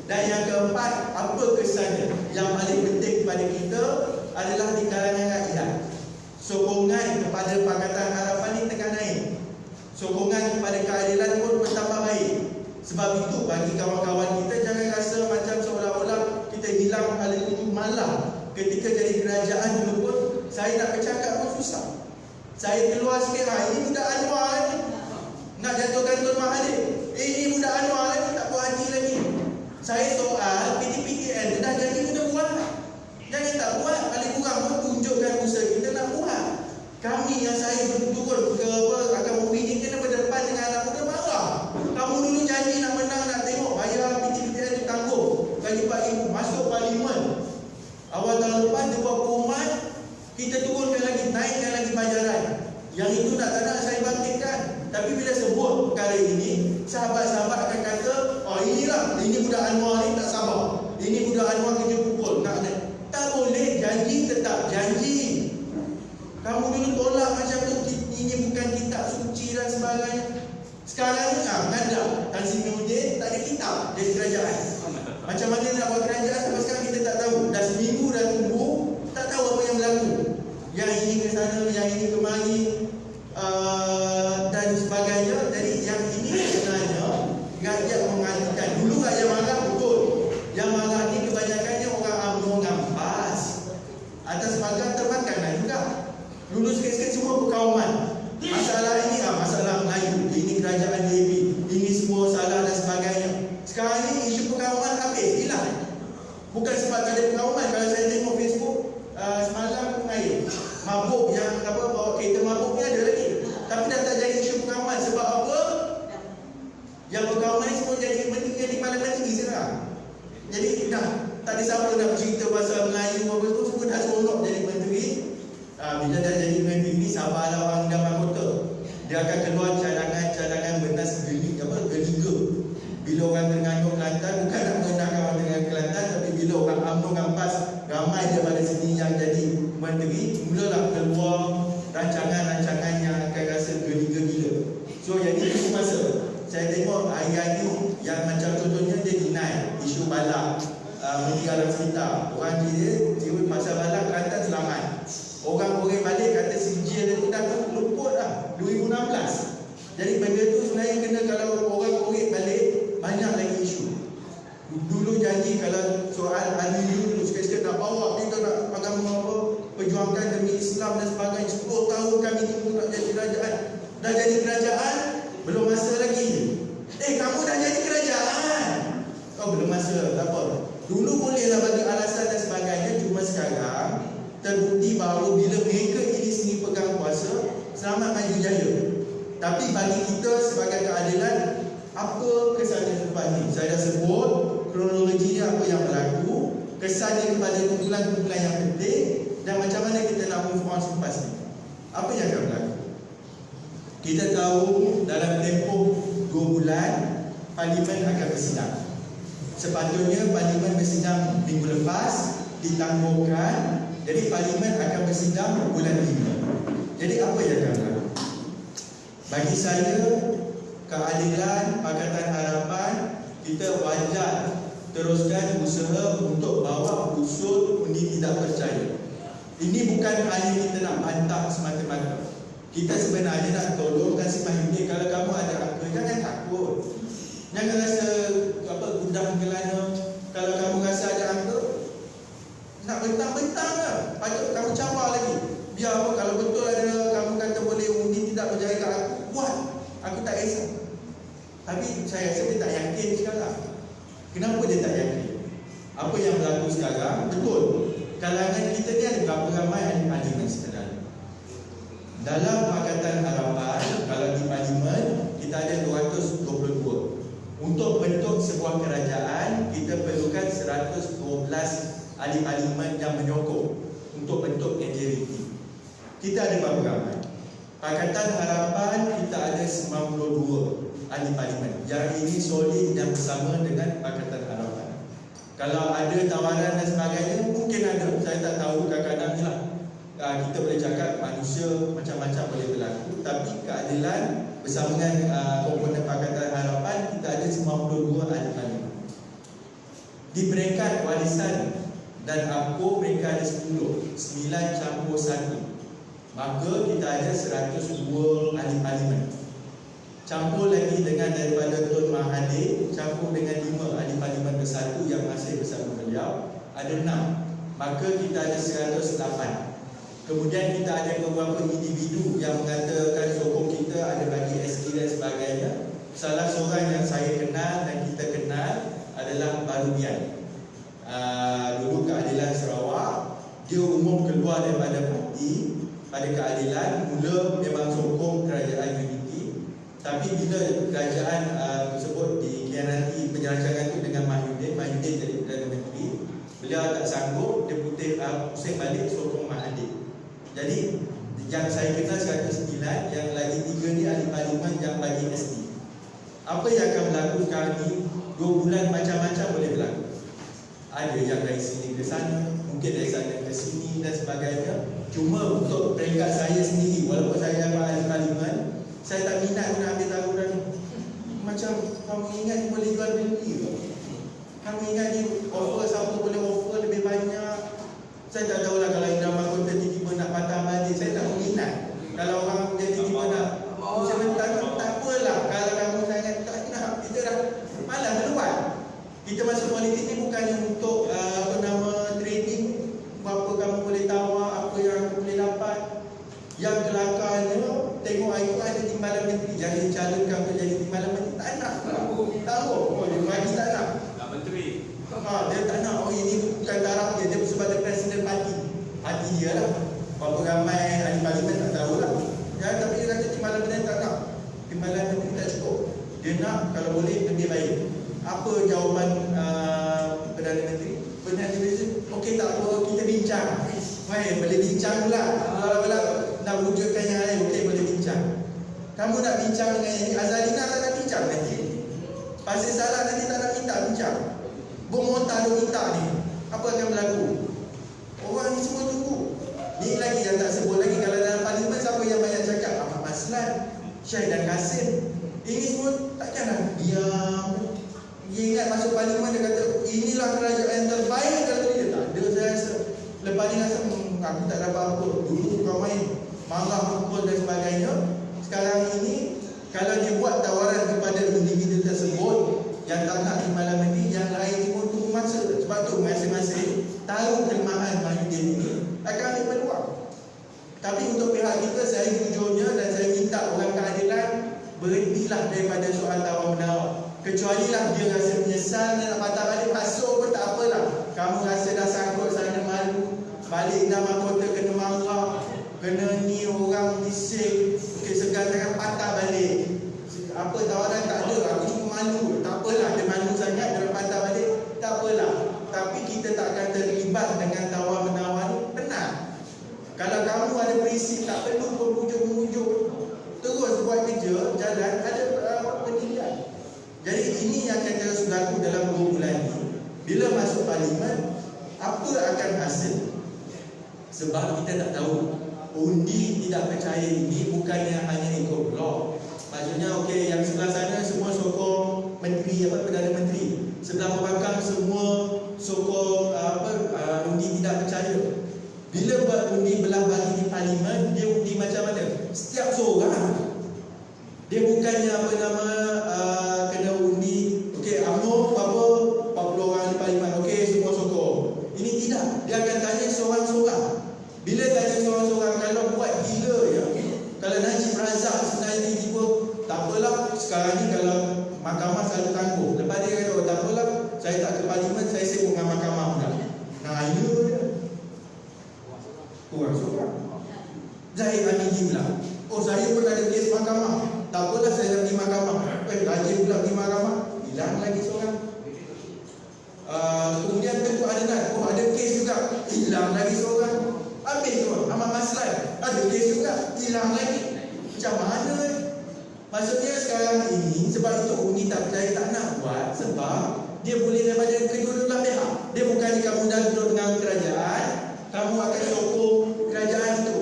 Dan yang keempat, apa kesannya? Yang paling penting kepada kita adalah di kalangan rakyat. Sokongan kepada Pakatan Harapan ini tengah naik. Sokongan kepada keadilan pun bertambah baik. Sebab itu bagi kawan-kawan kita, jangan rasa macam seolah-olah kita hilang pada 7 malam. Ketika jadi kerajaan dulu pun, saya nak bercakap pun susah. Saya keluar sikit, ini budak Anwar ni, nak jatuhkan Tun Mahathir. Ini budak Anwar lagi, tak puas hati lagi. Saya soal PTPTN, dah jadi kita buat. Jangan tak buat, paling kurang pun tunjukkan usaha kita nak buat. Kami yang saya turun ke akan membidik kena berdepan dengan anak muda marah. Kamu dulu janji nak menang, nak tengok bayar PTPTN itu tangguh bagi Pak Ibu masuk parlimen. Awal tahun lepas dia buat pengumuman, kita turunkan lagi, naikkan lagi bayaran. Yang itu tak nak saya bangkitkan. Tapi bila sebut perkara ini, sahabat-sahabat akan kata, oh inilah, ini budak Anwar ni tak sabar, ini budak Anwar kerja pukul, nak ada. Tak boleh, janji tetap janji. Kamu dulu tolak macam tu, ini bukan kitab suci dan sebagainya. Sekarang ni mengadap Tan Sri Mahyudin tak ada kitab jadi kerajaan. Macam mana nak buat kerajaan sampai sekarang kita tak tahu. Dah seminggu dah tunggu, tak tahu apa yang berlaku. Yang ini ke sana, yang ini kemari, dan sebagainya. Jadi yang ini sebenarnya rakyat mengantikan. Dulu rakyat marah betul. Yang marah ni kebanyakannya orang UMNO dengan PAS. Atas pagar termakanlah juga. Lulus sikit-sikit semua berkauman. Masalah ini masalah Melayu, ini kerajaan DAP, ini semua salah dan sebagainya. Sekarang ni isu perkauman habis, hilang. Bukan sebab tak ada perkauman. Kalau saya tengok Facebook semalam air mabuk, yang bawa kereta mabuk ni ada lagi. Tapi dah tak jadi isu perkauman. Sebab apa? Yang perkauman ni semua jadi menteri di Parlimen tinggi sekarang. Jadi dah tak ada siapa nak cerita pasal Melayu apa tu, semua dah seronok jadi menteri. Bila dah jadi menteri ni, sabarlah orang Indra Mahkota. Dia akan keluar cadangan benas geliga. Bila orang Terengganu Kelantan, bukan nak merendahkan orang Terengganu Kelantan, tapi bila orang UMNO dengan PAS ramai daripada sini yang jadi menteri, mulalah keluar rancangan-rancangan yang akan rasa geliga-gila. So jadi itu masa saya tengok hari-hari yang macam contohnya dia deny isu balak. Menteri Alam Sekitar. Orang jiwa masa balik Kelantan selamat. Orang balik kata sijil dia dah luput dah 2016. Jadi benda tu sebenarnya kena, kalau orang balik banyak lagi isu. Dulu janji kalau soal Ali dulu sikit-sikit nak bawa kita nak agama apa, perjuangkan demi Islam dan sebagainya. 10 tahun kami tunggu nak jadi kerajaan. Dah jadi kerajaan, belum masa lagi. Kamu dah jadi kerajaan. Kau belum masa, tak apa. Dulu bolehlah bagi alasan dan sebagainya. Cuma sekarang terbukti bahawa bila mereka ini sendiri pegang kuasa, selamat maju jaya. Tapi bagi kita sebagai keadilan, apa kesannya lepas ni? Saya dah sebut kronologinya apa yang berlaku, kesannya kepada kumpulan-kumpulan yang penting, dan macam mana kita nak move on selepas ni. Apa yang akan berlaku? Kita tahu dalam tempoh 2 bulan Parlimen akan bersidang. Sepatutnya Parlimen bersidang minggu lepas, ditangguhkan. Jadi Parlimen akan bersidang bulan 5. Jadi apa yang akan berlaku? Bagi saya, keadilan Pakatan Harapan, kita wajar teruskan usaha untuk bawa usul undi tidak percaya. Ini bukan hanya kita nak bantah semata-mata. Kita sebenarnya nak tolong kasih Mahyudin. Kalau kamu ada apa, jangan takut. Jangan rasa gudang gelana. Kalau kamu rasa ada apa, nak bentang-bentang lah. Patut kamu cabar lagi. Biar apa, kalau betul ada kamu kata boleh undi tidak percaya kat aku, buat. Aku tak kisah. Tapi saya rasa dia tak yakin sekarang. Kenapa dia tak yakin? Apa yang berlaku sekarang, betul. Kalangan kita ni ada berapa ramai ahli-ahli sebenarnya. Dalam Pakatan Harapan, kalau di Parlimen, kita ada 222. Untuk bentuk sebuah kerajaan, kita perlukan 112 ahli parlimen yang menyokong untuk bentuk majoriti. Kita ada berapa ramai? Pakatan Harapan kita ada 92 ahli parlimen. Yang ini solid dan bersama dengan Pakatan Harapan. Kalau ada tawaran dan sebagainya, mungkin ada. Saya tak tahu, kadang-kadang ni lah. Kita boleh cakap manusia macam-macam boleh berlaku. Tapi keadilan bersama dengan komponen Pakatan Harapan, kita ada 92 ahli parlimen. Di peringkat warisan dan APCO, mereka ada 10. 9 campur 1. Maka kita ada 102 ahli parlimen. Campur lagi dengan daripada Tun Mahathir, campur dengan 5 ahli parlimen bersatu yang masih bersama beliau, ada 6. Maka kita ada 108. Kemudian kita ada beberapa individu yang mengatakan sokong kita, ada bagi SK dan sebagainya. Salah seorang yang saya kenal dan kita kenal adalah Barubian. Dulu Keadilan Sarawak, dia umum keluar daripada parti. Pada Keadilan, mula memang sokong kerajaan unity. Tapi bila kerajaan tersebut dikhianati penyerangan itu dengan Mahyudin jadi Perdana Menteri, beliau tak sanggup, dia pusing balik sokong Mahathir. Jadi yang saya kenal 109, yang lagi 3 ni ahli parlimen yang bagi SD. Apa yang akan berlaku sekarang ni, 2 bulan macam-macam boleh berlaku. Ada yang dari sini ke sana, mungkin dari sana ke sini dan sebagainya. Cuma untuk peringkat saya sendiri, walaupun saya ahli parlimen, saya tak minat nak ambil tawaran ni. Macam kamu ingat boleh jual beli ke? Kamu ingat ni offer, siapa boleh offer lebih banyak? Saya tak tahulah kalau Indra Mahkota tiba-tiba nak patah balik. Saya tak minat. Kalau orang dia tiba-tiba nak sebentar, tak apalah. Kalau kamu sangat tak nak, kita dah malas keluar. Kita masuk politik ni bukannya untuk trading, apa kamu boleh tawar, apa yang aku boleh dapat. Yang kelakarnya, tengok itu ada timbalan menteri, jadi dicalonkan untuk jadi timbalan menteri. Tak nak. Tahu, dia bagi tak nak. Nak menteri. Dia tak nak. Oh, ini bukan taraf dia. Dia sebagai presiden parti. Parti dia lah. Berapa ramai ahli parlimen tak tahulah. Ya, tapi dia kata timbalan menteri tak nak. Timbalan menteri tak cukup. Dia nak kalau boleh lebih baik. Apa jawapan Perdana Menteri? Perdana Menteri, okey tak apa, kita bincang. Boleh bincang pula. Kalau nak wujudkan yang lain, okey boleh bincang. Kamu nak bincang dengan ini, Azalina tak nak bincang nanti. Pasal salah nanti tak nak minta bincang. Bumonta dia minta ni. Apa akan berlaku? Orang ni semua tunggu. Ni lagi yang tak sebut lagi. Kalau dalam parlimen, siapa yang banyak cakap? Ahmad Maslan, Syed dan Kasim. Ini semua takkanlah diam. Dia ingat masuk parlimen, dia kata inilah kerajaan yang aku tak dapat apa. Dulu kau main marah, pukul dan sebagainya. Sekarang ini kalau dia buat tawaran kepada individu tersebut yang tak nak di malam ini, yang lain pun tunggu masa. Sebab tu masing-masing tahu kelemahan Mahyudin ini akan ambil peluang. Tapi untuk pihak kita, saya jujurnya dan saya minta orang keadilan berhentilah daripada soal tawar-menawar. Kecuali lah dia rasa menyesal dan nak patah balik, masuk pun tak apalah. Kamu rasa dah sangkut sana malu, balik dah mahkota kena marah, kena ni orang bising, okay, segan jangan patah balik. Apa tawaran tak ada, aku cuma malu. Tak apalah, dia malu sangat, dia patah balik, tak apalah. Tapi kita tak akan terlibat dengan tawar-menawar ni, penat. Kalau kamu ada prinsip, tak perlu pun mujuk-mujuk, terus buat kerja, jalan, ada pendirian. Jadi ini yang akan terus berlaku dalam 2 bulan ini. Bila masuk parlimen, apa akan hasil? Sebab kita tak tahu. Undi tidak percaya ini bukannya hanya ikut blok. Maksudnya okey, yang sebelah sana semua sokong menteri, Perdana Menteri. Sebelah belakang semua sokong undi tidak percaya. Bila buat undi belah bagi di parlimen, dia undi macam mana? Setiap seorang. Dia bukannya kena undi, okey, UMNO berapa 40 orang di parlimen, okey, semua sokong. Ini tidak. Dia akan tanya seorang-seorang. Bila tanya seorang-seorang, kalau buat gila ya, kalau Najib Razak sebenarnya tiba, tak apalah, sekarang ni kalau mahkamah selalu tangguh. Lepas dia kata, oh tak apalah, saya tak ke parlimen, saya sibuk dengan mahkamah pula. Nah, ya dia. Kurang seorang. Zahid Hamidi pula, oh saya pun ada kes mahkamah, tak apalah saya nak pergi mahkamah. Najib pula pergi mahkamah, hilang lagi seorang. Kemudian Tengku Adnan, oh ada kes juga, hilang lagi seorang. Habis tu Ahmad Maslan, ada kes juga, hilang lagi. Macam mana? Maksudnya sekarang ini, sebab itu undi tak percaya tak nak buat, sebab dia boleh daripada kedua-dua pihak. Dia bukannya kamu dah duduk dengan kerajaan, kamu akan sokong kerajaan itu.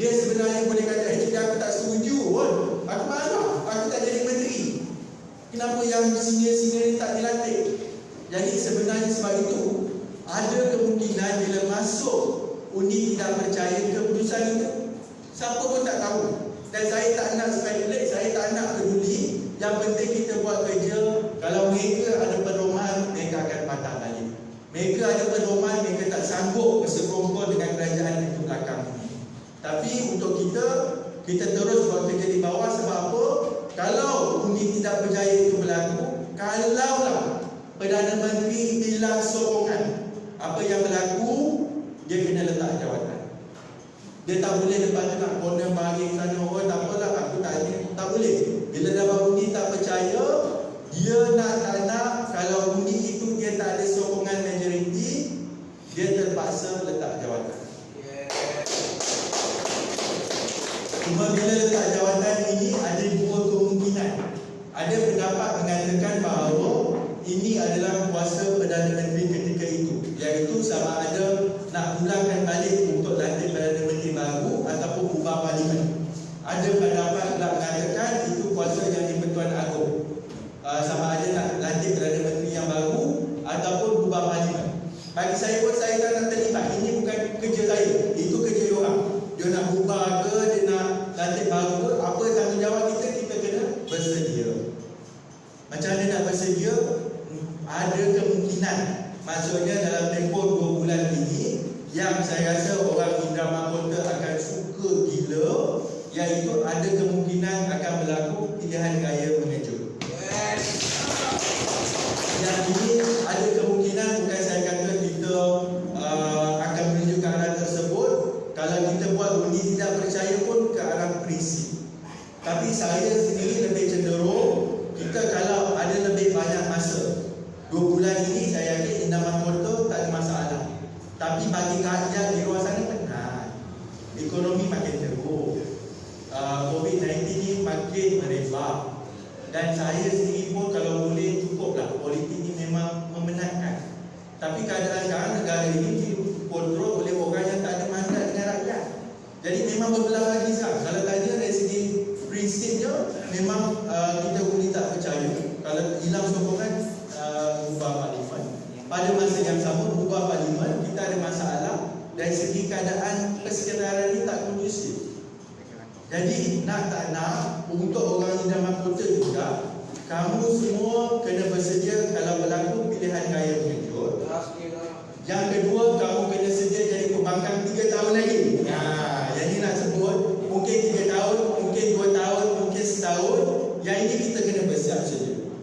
Dia sebenarnya boleh kata, tidak, aku tak setuju pun, aku marah, aku tak jadi menteri. Kenapa yang senior-senior ni tak dilantik? Jadi sebenarnya sebab itu, ada kemungkinan bila masuk undi tidak percaya keputusan itu, siapa pun tak tahu. Dan saya tak nak speculate, saya tak nak peduli. Yang penting kita buat kerja. Kalau mereka ada pedoman, mereka akan patah balik. Mereka ada pedoman, mereka tak sanggup bersekongkol dengan kerajaan itu belakang ini. Tapi untuk kita terus buat kerja di bawah. Sebab apa? Kalau undi tidak percaya itu berlaku, kalaulah Perdana Menteri hilang sokongan, apa yang berlaku? Dia kena letak jawatan. Dia tak boleh lepas tu nak corner bahagian sana, oh tak apalah aku tak ni, tak boleh. Bila dah undi tak percaya, dia nak tak nak, kalau undi itu dia tak ada sokongan majoriti, dia terpaksa letak jawatan. Cuma bila letak jawatan ini ada 2 kemungkinan. Ada pendapat mengatakan bahawa ini adalah kuasa Perdana Menteri ketika itu, iaitu sama ada nak pulangkan balik untuk lantik Perdana Menteri baru ataupun ubah parlimen. Ada pendapat pula mengatakan itu kuasa yang di-Pertuan Agong, sama ada nak lantik Perdana Menteri yang baru ataupun ubah parlimen. Bagi saya pun, saya tak nak terlibat. Ini bukan kerja saya, itu kerja diorang. Dia nak ubah ke, dia nak lantik baru ke, apa tanggungjawab kita, kita kena bersedia. Macam mana nak bersedia? Ada kemungkinan, maksudnya dalam tempoh 2 bulan ini, yang saya rasa orang Indra Mahkota akan suka gila, iaitu ada kemungkinan akan berlaku pilihan raya mengejut. Yang ini ada kemungkinan, bukan saya kata kita akan menuju ke arah tersebut. Kalau kita buat undi tidak percaya pun ke arah prinsip. Tapi saya sendiri lebih cenderung, kita kalau ada lebih banyak masa, 2 bulan ini saya yakin Indra Mahkota tak ada masalah. Tapi bagi rakyat di luar sana penat, ekonomi makin teruk, COVID-19 ini makin merebak. Dan saya sendiri pun kalau boleh cukuplah, politik ini memang memenatkan. Tapi keadaan sekarang negara ini dikontrol oleh orang yang tak ada mandat dengan rakyat. Jadi memang berbelah lagi sekarang. Kalau tanya dari segi prinsipnya, memang kita boleh tak percaya. Kalau hilang sokongan, ubah parlimen. Pada masa yang sama, ubah parlimen, kita ada masalah dari segi keadaan persekitaran ini tak kondusif. Jadi nak tak nak, untuk orang idaman kota juga, kamu semua kena bersedia kalau berlaku pilihan raya berkejut. Yang kedua, kamu kena sedia jadi pembangkang 3 tahun lagi. Yang ini nak sebut, mungkin 3 tahun, mungkin 2 tahun, mungkin setahun. Yang ini kita kena bersiap saja.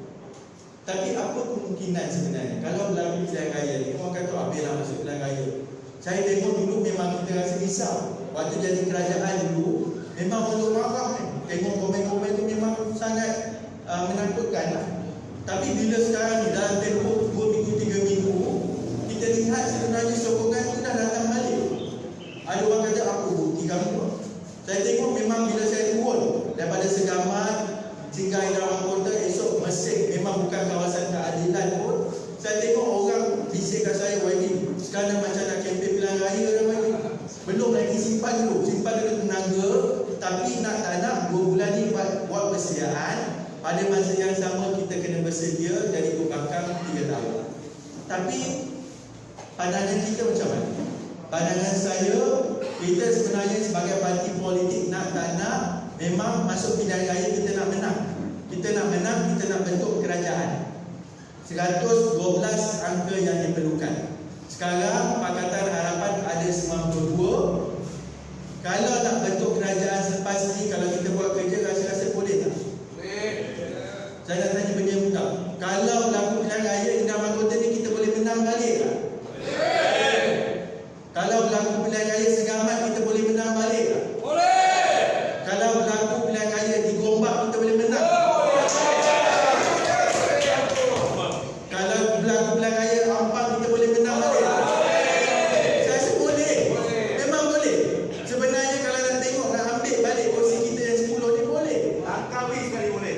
Tapi apa kemungkinan sebenarnya kalau berlaku pilihan raya ni? Orang kata habislah masuk pilihan raya. Saya tengok dulu memang kita rasa risau. Waktu jadi kerajaan dulu, memang orang marah kan. Tengok komen-komen tu memang sangat menakutkan lah. Tapi bila sekarang ni dalam tempoh 2 minggu, 3 minggu, kita lihat sebenarnya sokongan tu dah datang balik. Ada orang kata apa bukti kamu? Saya tengok memang bila saya turun daripada Segamat hingga Indramayu Kota, esok Mesir, memang bukan kawasan keadilan pun, saya tengok orang bisikkan saya, Wadi, sekarang macam nak kempen pilihan raya dah lagi. Belum lagi simpan dulu tenaga. Tapi nak tak nak 2 bulan ni buat persediaan. Pada masa yang sama kita kena bersedia jadi pembangkang 3 tahun. Tapi pandangan kita macam mana? Pandangan saya, kita sebenarnya sebagai parti politik nak tak nak, memang masuk pilihan raya kita nak menang. Kita nak menang, kita nak bentuk kerajaan. 112 angka yang diperlukan. Sekarang Pakatan Harapan ada 92. Kalau nak bentuk kerajaan selepas ni, kalau kita buat kerja, rasa-rasa boleh tak? Boleh. Saya nak tanya benda mudah. Kalau berlaku pilihan raya Indramayu Kota ni, kita boleh menang balik tak? Boleh. Kalau berlaku pilihan raya Segamat, kita boleh menang balik tak? Boleh. Kalau berlaku pilihan raya di Gombak, kita boleh menang? Boleh. Kalau berlaku pilihan raya Ampang, kita boleh menang balik tak? Saya rasa boleh. Memang boleh. Sebenarnya kalau nak tengok, nak ambil balik kursi kita yang 10 ni boleh. Langkawi sekali boleh.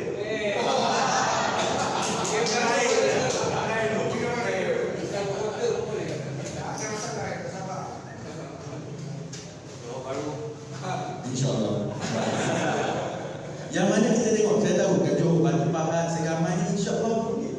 InsyaAllah. Yang mana kita tengok, saya tahu kat Johor, Batu Pahat, Segamat ni insyaAllah boleh.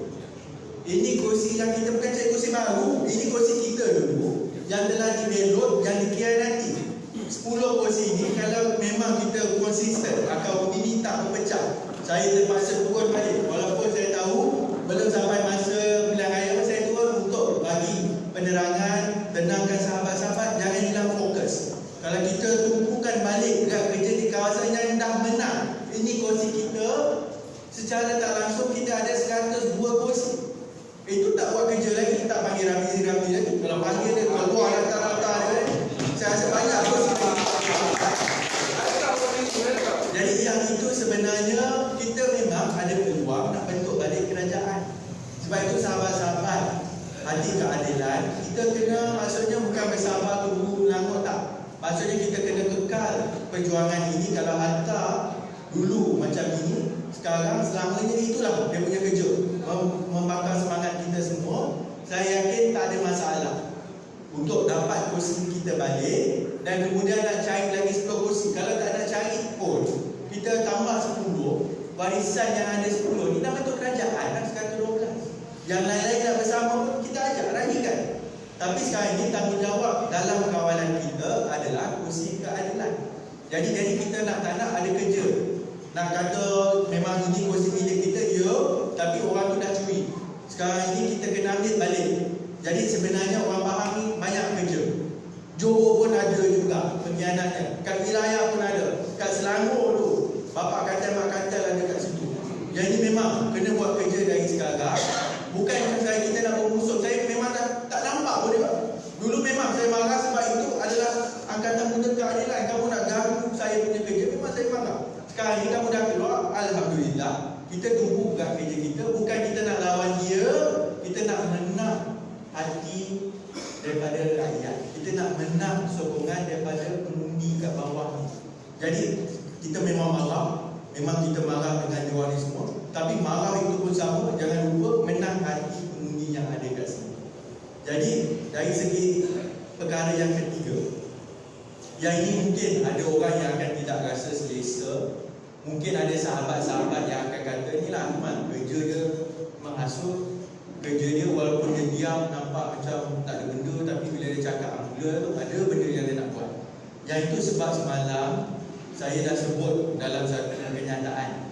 Ini kursi yang kita bukan cari kursi baru, ini kursi kita dulu yang telah dimelot, yang dikhianati. 10 kursi ini kalau memang kita konsisten, akal ini tak berpecah. Saya terpaksa turun balik, walaupun saya tahu belum sampai masa pilihan raya, saya turun untuk bagi penerangan, tenangkan sahabat-sahabat, jangan hilang fokus. Kalau kita tumpukan balik gerak kerja di kawasan yang dah menang, ini kursi kita, secara tak langsung kita ada 102 kursi. Itu tak buat kerja lagi, tak panggil Ramizi lagi. Kalau panggil dia, keluar rata-rata dia, saya rasa banyak kursi. Jadi yang itu sebenarnya kita memang ada peluang nak bentuk balik kerajaan. Sebab itu sahabat-sahabat hati keadilan, kita kena, maksudnya bukan bersabar tunggu langut tak. Maksudnya kita kena kekal perjuangan ini. Kalau hantar dulu macam ini, sekarang selamanya itulah dia punya kerja, membakar semangat kita semua. Saya yakin tak ada masalah untuk dapat kursi kita balik. Dan kemudian nak cari lagi 10 kursi. Kalau tak nak cari pun, kita tambah 10. Barisan yang ada 10 ni dah bentuk kerajaan kan, 112. Yang lain-lain nak bersama pun kita ajak raikan. Tapi sekarang ini tanggungjawab dalam kawalan kita adalah kursi keadilan. Jadi kita nak tak nak ada kerja. Nak kata memang ini kursi milik kita, ya, tapi orang tu dah curi. Sekarang ini kita kena ambil balik. Jadi sebenarnya orang Pahang ni banyak kerja. Johor pun ada juga pengkhianatnya. Kat wilayah pun ada. Kat Selangor tu, bapa katal mak katal ada kat situ. Jadi memang kena buat kerja dari sekarang. Bukan kita nak bermusuh. Saya memang tak nampak pun dia. Dulu memang saya marah sebab itu adalah Angkatan Muda Keadilan. Kamu nak ganggu saya punya kerja, memang saya marah. Sekarang ni kamu dah keluar, alhamdulillah. Kita tunggu bukan kerja kita. Bukan kita nak lawan dia, kita nak menang hati daripada rakyat. Kita nak menang sokongan daripada pengundi kat bawah ni. Jadi kita memang marah. Memang kita marah dengan diorang ni semua. Tapi marah itu pun sama, jangan lupa menang hati pengundi yang ada kat sini. Jadi dari segi perkara yang ketiga, yang ini mungkin ada orang yang akan tidak rasa selesa. Mungkin ada sahabat-sahabat yang akan kata, ni lah Ahmad, kerja dia menghasut, kerja dia, walaupun dia diam nampak macam tak ada benda, tapi bila dia cakap mula tu ada benda yang dia nak buat. Yang itu sebab semalam saya dah sebut dalam satu kenyataan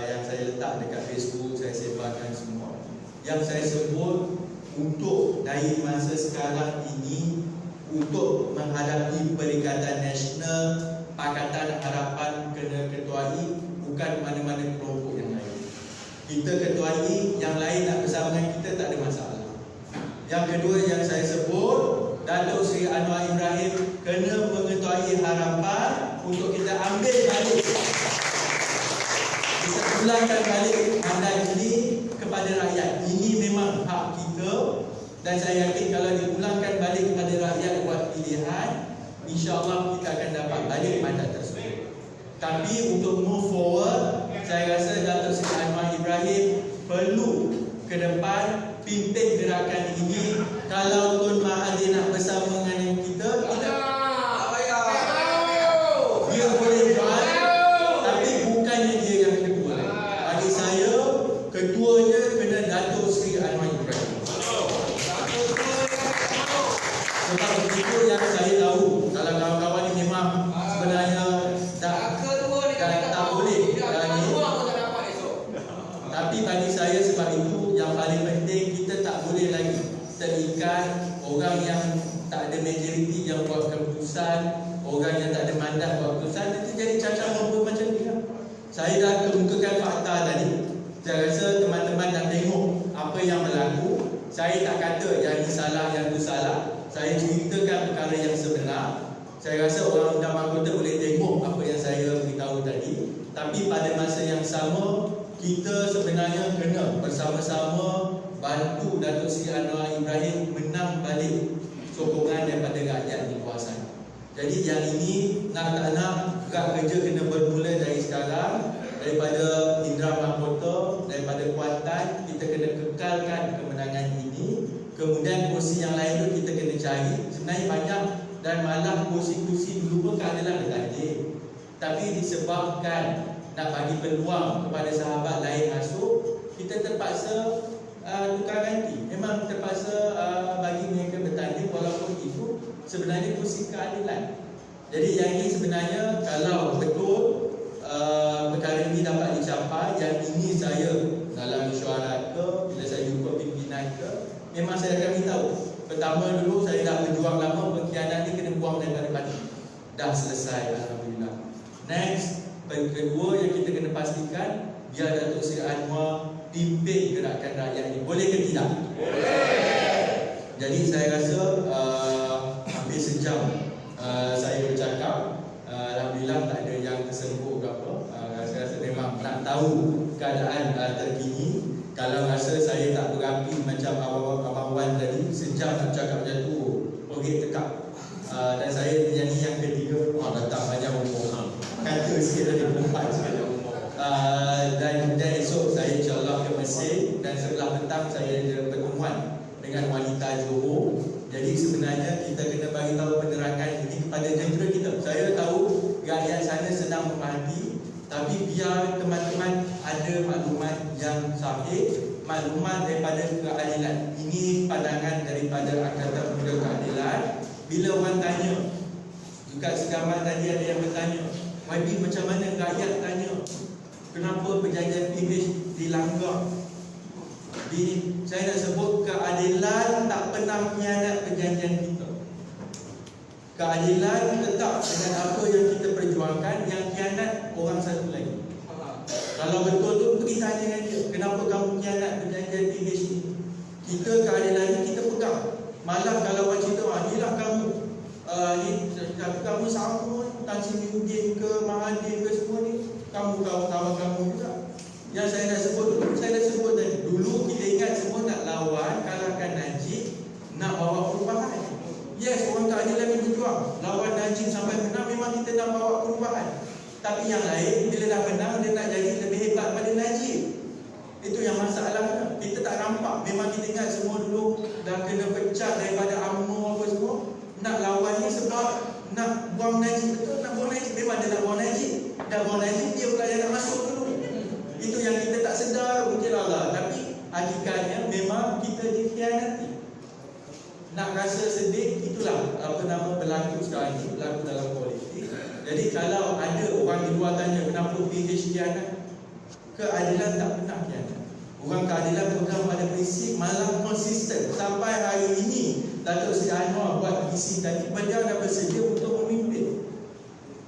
yang saya letak dekat Facebook, saya sebarkan semua. Yang saya sebut untuk dari masa sekarang ini, untuk menghadapi Perikatan Nasional, Pakatan Harapan kena ketuai, bukan mana-mana kelompok yang lain. Kita ketuai, yang lain nak bersama dengan kita tak ada masalah. Yang kedua yang saya sebut, Datuk Seri Anwar Ibrahim kena mengetuai harapan untuk kita ambil balik, kita pulangkan balik mandat ini kepada rakyat. Ini memang hak kita, dan saya yakin kalau dipulangkan balik kepada rakyat buat pilihan, insya-Allah kita akan dapat balik mandat tersebut. Tapi untuk move forward, saya rasa Datuk Seri Anwar Ibrahim perlu ke depan pimpin gerakan ini. Kalau Tun Mahathir nak bersama dengan kita, dia boleh join, tapi bukannya dia yang ketua. Bagi saya, ketuanya kena Datuk Seri Anwar Ibrahim. Sebab begitu yang saya tahu, kalau kawan-kawan ni memang sebenarnya tak boleh. Tapi bagi saya, sebab itu yang paling penting, kita tak boleh lagi terikat orang yang tak ada majoriti yang buat keputusan, orang yang tak ada mandat buat keputusan. Itu jadi cacat maupun macam ni. Saya dah kemukakan fakta tadi. Saya rasa teman-teman dah tengok apa yang berlaku. Saya tak kata yang ini salah, yang itu salah. Saya ceritakan perkara yang sebenar. Saya rasa orang undang mahkota boleh tengok apa yang saya beritahu tadi. Tapi pada masa yang sama, kita sebenarnya kena bersama-sama bantu Datuk Seri Anwar Ibrahim menang balik sokongan daripada rakyat di kawasan. Jadi yang ini nak tak nak, gerak kerja kena bermula dari sekarang. Daripada indera mahkota, daripada Kuantan, kita kena kekalkan kemenangan ini. Kemudian kursi yang lain tu kita kena cari. Sebenarnya banyak, dan malah kursi-kursi dulu pun keadilan bertanding. Tapi disebabkan nak bagi peluang kepada sahabat lain masuk, kita terpaksa tukar ganti. Memang terpaksa bagi mereka bertanding, walaupun itu sebenarnya kursi keadilan. Jadi yang ini sebenarnya kalau betul perkara ini dapat dicapai, yang ini saya dalam mesyuarat ke, bila saya jumpa pimpinan ke, memang saya akan beritahu. Pertama dulu saya dah berjuang lama, pengkhianat ni kena buang daripada parti. Dah selesai, alhamdulillah. Next, kedua yang kita kena pastikan, biar Datuk Seri Anwar pimpin gerakan rakyat ini. Boleh ke tidak? Boleh. Jadi saya rasa hampir sejam saya bercakap. Alhamdulillah tak ada yang tersengkuh ke apa. Saya rasa memang nak tahu keadaan terkini. Kalau rasa saya tak berapi macam Abang Wan tadi, sejam nak cakap macam tu, pergi tekak. Dan saya menyanyi yang ketiga, datang banyak umur. Kata sikit lagi, 4 sikit lagi. Dan esok saya insyaAllah ke Mesir, dan sebelah petang saya ada pertemuan dengan wanita Johor. Jadi sebenarnya kita kena bagi tahu penerangan ini kepada jentera kita. Saya tahu rakyat sana sedang memahami, tapi biar teman-teman ada maklumat yang sahih, maklumat daripada keadilan. Ini pandangan daripada Angkatan Muda Keadilan. Bila orang tanya, juga segambar tadi ada yang bertanya, YB macam mana rakyat tanya kenapa perjanjian PH dilanggar? Saya nak sebut keadilan tak pernah mengkhianat perjanjian kita. Keadilan tetap dengan apa yang kita perjuangkan, yang khianat orang satu lagi. Kalau betul tu pergi tanya dengan dia, kenapa kamu khianat perjanjian PH ni? Kita keadilan ni kita pegang. Malah kalau orang cerita, inilah kamu kamu sama Tan Sri Muhyiddin ke Mahathir ke semua ni, kamu kawan-kawan kamu juga. Yang saya dah sebut dulu, tadi. Dulu kita ingat semua nak lawan, kalahkan Najib, nak bawa perubahan. Yes, orang keadilan ni berjuang. Lawan Najib sampai menang, memang kita nak bawa perubahan. Tapi yang lain, bila dah menang, dia nak jadi lebih hebat pada Najib. Itu yang masalahnya. Kita tak nampak. Memang kita ingat semua dulu dah kena pecah daripada UMNO apa semua. Nak lawannya sebab nak buang Najib. Betul, nak buang Najib. Memang dia nak buang Najib. Dah buang Najib, dia pula yang nak masuk dulu. Itu yang kita tak sedar mungkin Allah. Tapi hakikatnya memang kita dikhianati. Nak rasa sedih, itulah berlaku sekarang ini, berlaku dalam politik. Jadi kalau ada orang di luar tanya kenapa PH khianat, keadilan tak pernah khianat. Orang keadilan pegang pada prinsip, malah konsisten. Sampai hari ini Datuk Seri Anwar buat visi tadi, beliau dah bersedia untuk memimpin.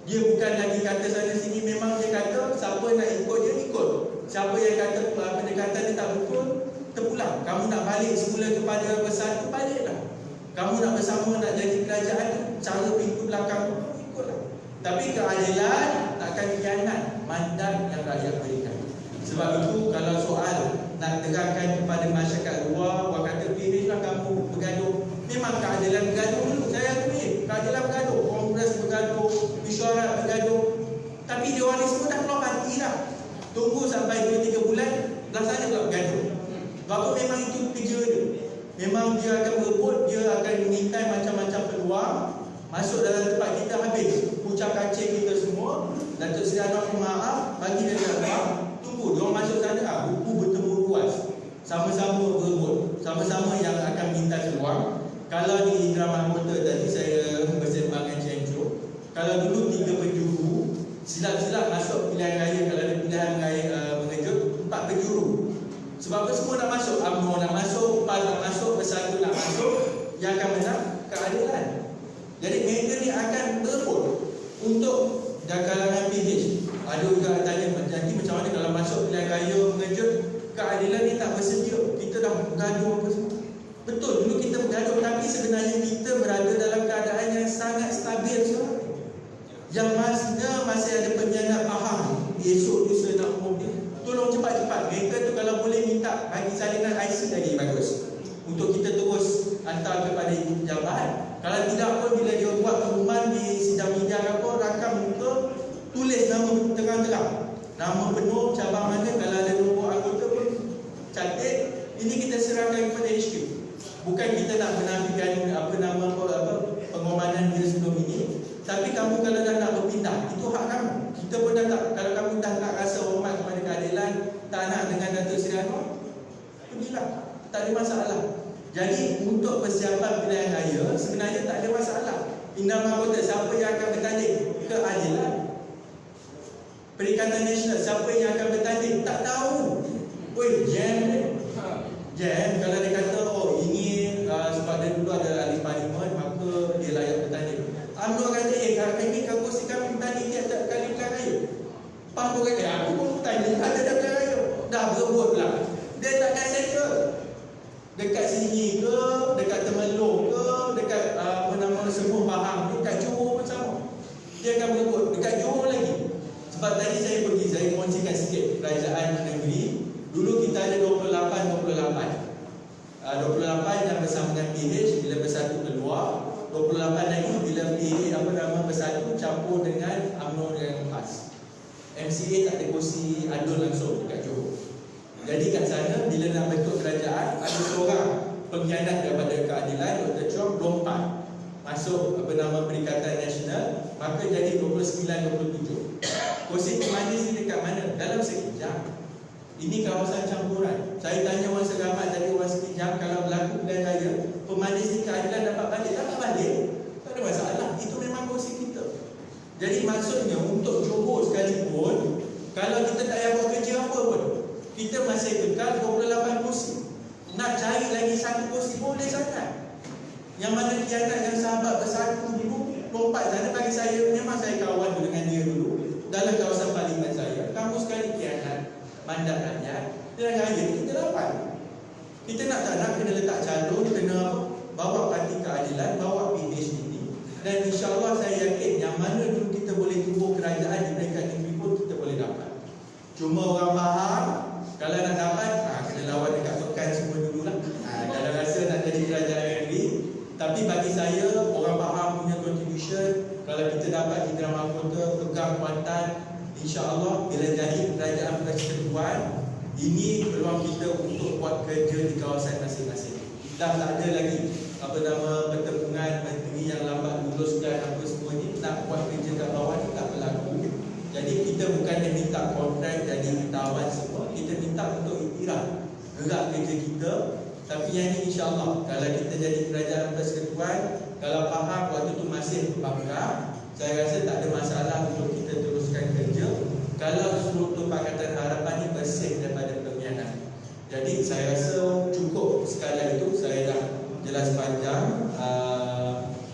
Dia bukan lagi kata sana sini, memang dia kata siapa nak ikut dia ikut. Siapa yang kata pendekatan dia tak betul, terpulang. Kamu nak balik semula kepada bersatu, baliklah. Kamu nak bersama, nak jadi kerajaan, cara pintu belakang, ikutlah. Tapi keadilan takkan khianat mandat yang rakyat berikan. Sebab itu kalau soal nak terangkan kepada masyarakat luar, orang kata pilihlah kamu bergaduh. Memang keadilan bergaduh dulu, saya akui. Keadilan bergaduh, Kongres bergaduh, mesyuarat bergaduh. Tapi dia orang ni semua dah keluar parti dah. Tunggu sampai 2-3 bulan, belakang pula bergaduh. Sebab memang itu kerja dia. Memang dia akan berebut, dia akan mengintai macam-macam peluang. Masuk dalam tempat kita habis. Pucak kacing kita semua. Datuk Seri Anwar maaf, bagi dia keluar. Tunggu, dia orang masuk sana, buku bertemu ruas. Sama-sama berebut, sama-sama yang akan minta keluar. Kalau di Indra Mahkota tadi saya bersembang dengan Cik Jo, kalau dulu 3 penjuru, silap-silap masuk pilihan raya, kalau ada pilihan raya mengejut, 4 penjuru. Sebab apa semua nak masuk, UMNO nak masuk, PAS nak masuk, Bersatu nak masuk, yang akan menang keadilan. Jadi mereka ni akan berebut untuk kalangan PH. Ada juga tanya nanti macam mana kalau masuk pilihan raya mengejut, keadilan ni tak bersedia. Kita dah bergaduh apa semua. Betul, dulu kita bergaduh, tapi sebenarnya kita berada dalam keadaan yang sangat stabil sekarang. Yang masih ada pengkhianat faham, esok lusa nak umum dia, tolong cepat-cepat. Mereka tu kalau boleh minta bagi salinan IC lagi bagus, untuk kita terus hantar kepada ibu pejabat. Kalau tidak pun bila dia buat pengumuman di sidang media apa, rakam muka, tulis nama terang-terang, nama penuh, cabang mana, kalau ada nombor anggota pun cantik. Ini kita serahkan kepada HQ. Bukan kita nak menafikan pengorbanan dia sebelum ini, tapi kamu kalau dah nak berpindah, itu hak kamu. Kita pun dah tak, kalau kamu dah tak rasa hormat kepada keadilan, tak nak dengan Datuk Seri Anwar, pergilah, tak ada masalah. Jadi untuk persiapan pilihan raya sebenarnya tak ada masalah. Indra Mahkota, siapa yang akan bertanding? Keadilan. Perikatan Nasional, siapa yang akan bertanding? Tak tahu. Oi, jam kalau dia kata ini sebab dia dulu ada ahli parlimen, maka dia layak bertanding. UMNO kata ini kursi kami bertanding dia tak kali pilihan raya. PAS pun kata aku pun bertanding ada dah pilihan raya. Dah berebut pula. Dia takkan settle. Dekat sini ke, dekat Temelong ke, dekat semua Bahang, dekat Johor pun sama. Dia akan berebut dekat Johor lagi. Sebab tadi saya kongsikan sikit kerajaan negeri. Dulu kita ada 28 yang bersama dengan PH bila Bersatu keluar, 28 lagi bila PH Bersatu campur dengan UMNO dengan PAS. MCA tak ada kursi adun langsung dekat Johor. Jadi kat sana bila nak bentuk kerajaan, ada seorang pengkhianat daripada keadilan, Dr. Chong, lompat masuk Perikatan Nasional, maka jadi 29-27. Kursi pemanis ni dekat mana? Dalam sekejap. Ini kawasan campuran. Saya tanya orang Seramat tadi, orang sekejap, kalau berlaku pilihan raya, pemanis ni keadilan dapat balik, dapat balik, tak ada masalah. Itu memang kursi kita. Jadi maksudnya untuk Johor sekalipun, kalau kita tak payah buat kerja apa pun, kita masih kekal 28 kursi. Nak cari lagi 1 kursi boleh sangat. Yang mana khianat yang sahabat Bersatu dulu lompat sana, bagi saya memang saya kawan dengan dia dulu dalam kawasan parlimen saya. Kamu sekali khianat mandat rakyat, pilihan raya kita dapat. Kita nak tak nak kena letak calon, kena bawa parti keadilan, bawa PH ini. Dan insyaAllah saya yakin yang mana dulu kita boleh tumbuh kerajaan di peringkat negeri pun kita boleh dapat. Cuma orang faham, kalau nak dapat, kena lawan dekat pekan semua dululah. Kalau rasa nak jadi kerajaan negeri. Tapi bagi saya, orang faham punya contribution. Kalau kita dapat Indra Mahkota, pegang kuatan, InsyaAllah bila jadi kerajaan persekutuan, ini peluang kita untuk buat kerja di kawasan masing-masing. Dah tak ada lagi pertemuan menteri yang lambat lulus dan apa semua ni. Nak buat kerja kat bawah ni tak berlaku. Jadi kita bukannya minta kontrak jadi tawan semua, kita minta untuk iktiraf gerak kerja kita Tapi yang ini insya-Allah kalau kita jadi kerajaan persekutuan, kalau faham waktu tu masih bangga, saya rasa tak ada masalah untuk kita teruskan kerja. Kalau struktur Pakatan Harapan ni bersih daripada pengkhianatan. Jadi saya rasa cukup sekadar itu. Saya dah jelas panjang.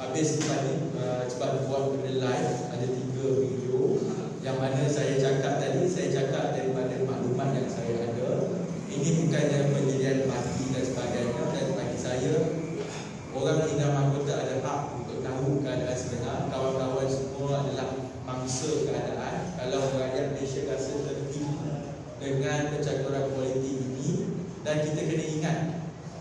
Habis lepas ni sebab buat benda live, ada 3 video yang mana saya cakap tadi, saya cakap daripada maklumat yang saya ada. Ini bukannya pendirian parti dan sebagainya, dan bagi saya orang Indah Mahkota ada hak untuk tahu keadaan sebenar. Kawan-kawan semua adalah mangsa keadaan. Kalau rakyat Malaysia rasa tertipu dengan pencaturan politik ini, dan kita kena ingat,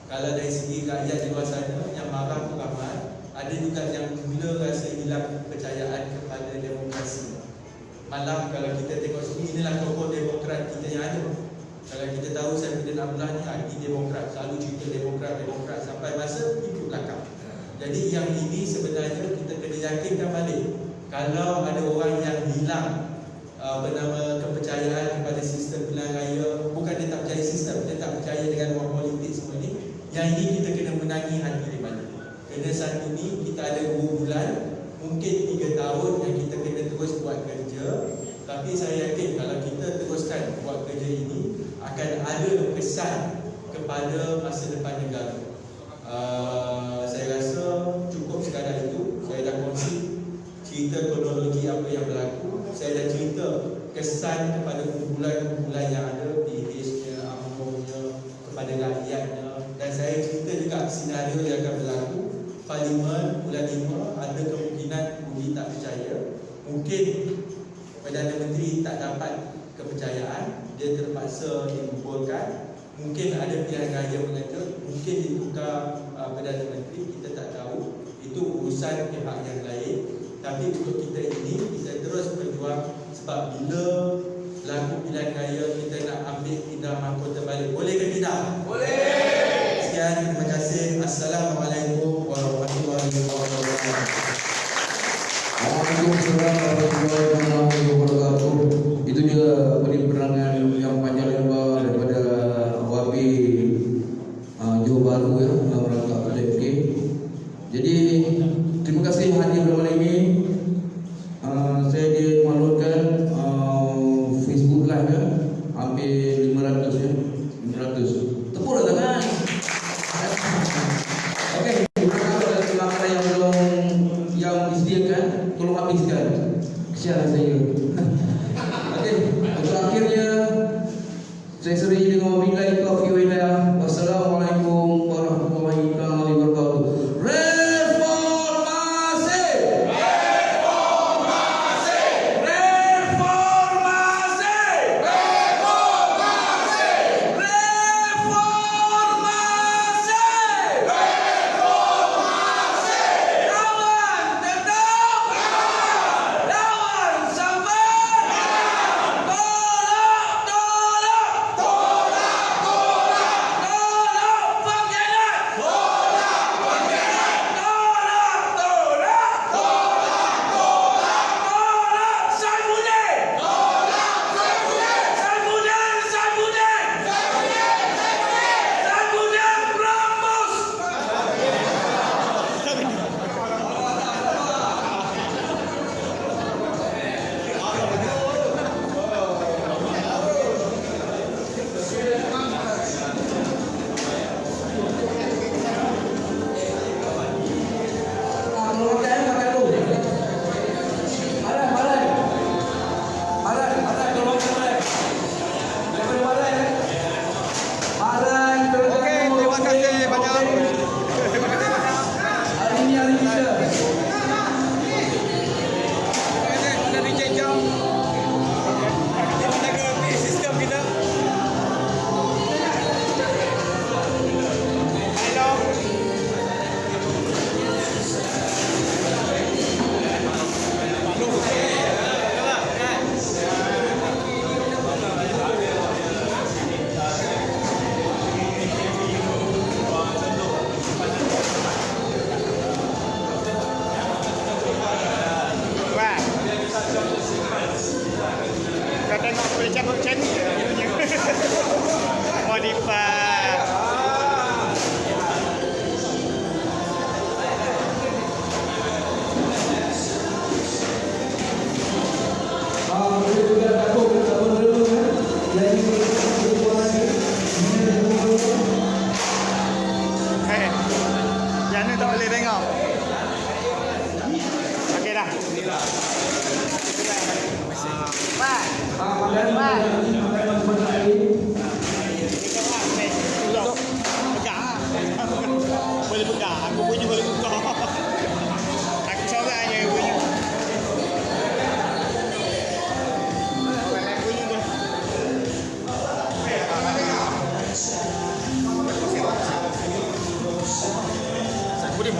kalau dari segi rakyat di luar sana yang marah tu ramai, ada juga yang mula rasa hilang kepercayaan kepada demokrasi. Malam kalau kita tengok sini, inilah tokoh demokrat kita yang ada. Kalau kita tahu Saifuddin Abdullah ni ahli demokrat, selalu cerita demokrat sampai masa itu belakang. Jadi yang ini sebenarnya kita kena yakinkan balik. Kalau ada orang yang hilang bernama kepercayaan kepada sistem pilihan raya, bukan dia tak percaya sistem, dia tak percaya dengan orang politik semua ni. Yang ini kita kena menangi hati dia balik. Kena satu ni kita ada 2 bulan, mungkin 3 tahun yang kita kena terus buat kerja. Tapi saya yakin kalau kita teruskan buat kerja ini, akan ada kesan kepada masa depan negara. Saya rasa cukup sekadar itu. Saya dah kongsi cerita kronologi apa yang berlaku. Saya dah cerita kesan kepada kumpulan-kumpulan yang ada, PH-nya, UMNO-nya, kepada rakyatnya. Dan saya cerita juga senario yang akan berlaku. Parlimen bulan 5 ada kemungkinan Budi tak percaya. Mungkin Perdana Menteri tak dapat kepercayaan, dia terpaksa digugurkan. Mungkin ada pilihan raya mengatur, mungkin ditukar Perdana Menteri, kita tak tahu. Itu urusan pihak yang lain. Tapi untuk kita ini, kita terus berjuang. Sebab bila laku pilihan raya, kita nak ambil Indah Mahkota balik. Boleh ke tidak? Boleh. Sekian, terima kasih. Assalamualaikum warahmatullahi wabarakatuh. Waalaikumsalam warahmatullahi wabarakatuh. Itu dia penerangan yang panjang lebar daripada Wabi Johor Bahru ya, dalam rangka LFK. Jadi terima kasih hadir pada malam ini. Saya dimaklumkan Facebook live ya, hampir 500 ya, 500. Tepuk tangan. Okey, silakan yang belum yang disediakan, tolong habiskan. Kesian saya. Okey, untuk akhirnya saya seri dengan wabillahi taufiq wal hidayah. Wassalamualaikum warahmatullahi wabarakatuh.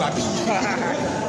babi.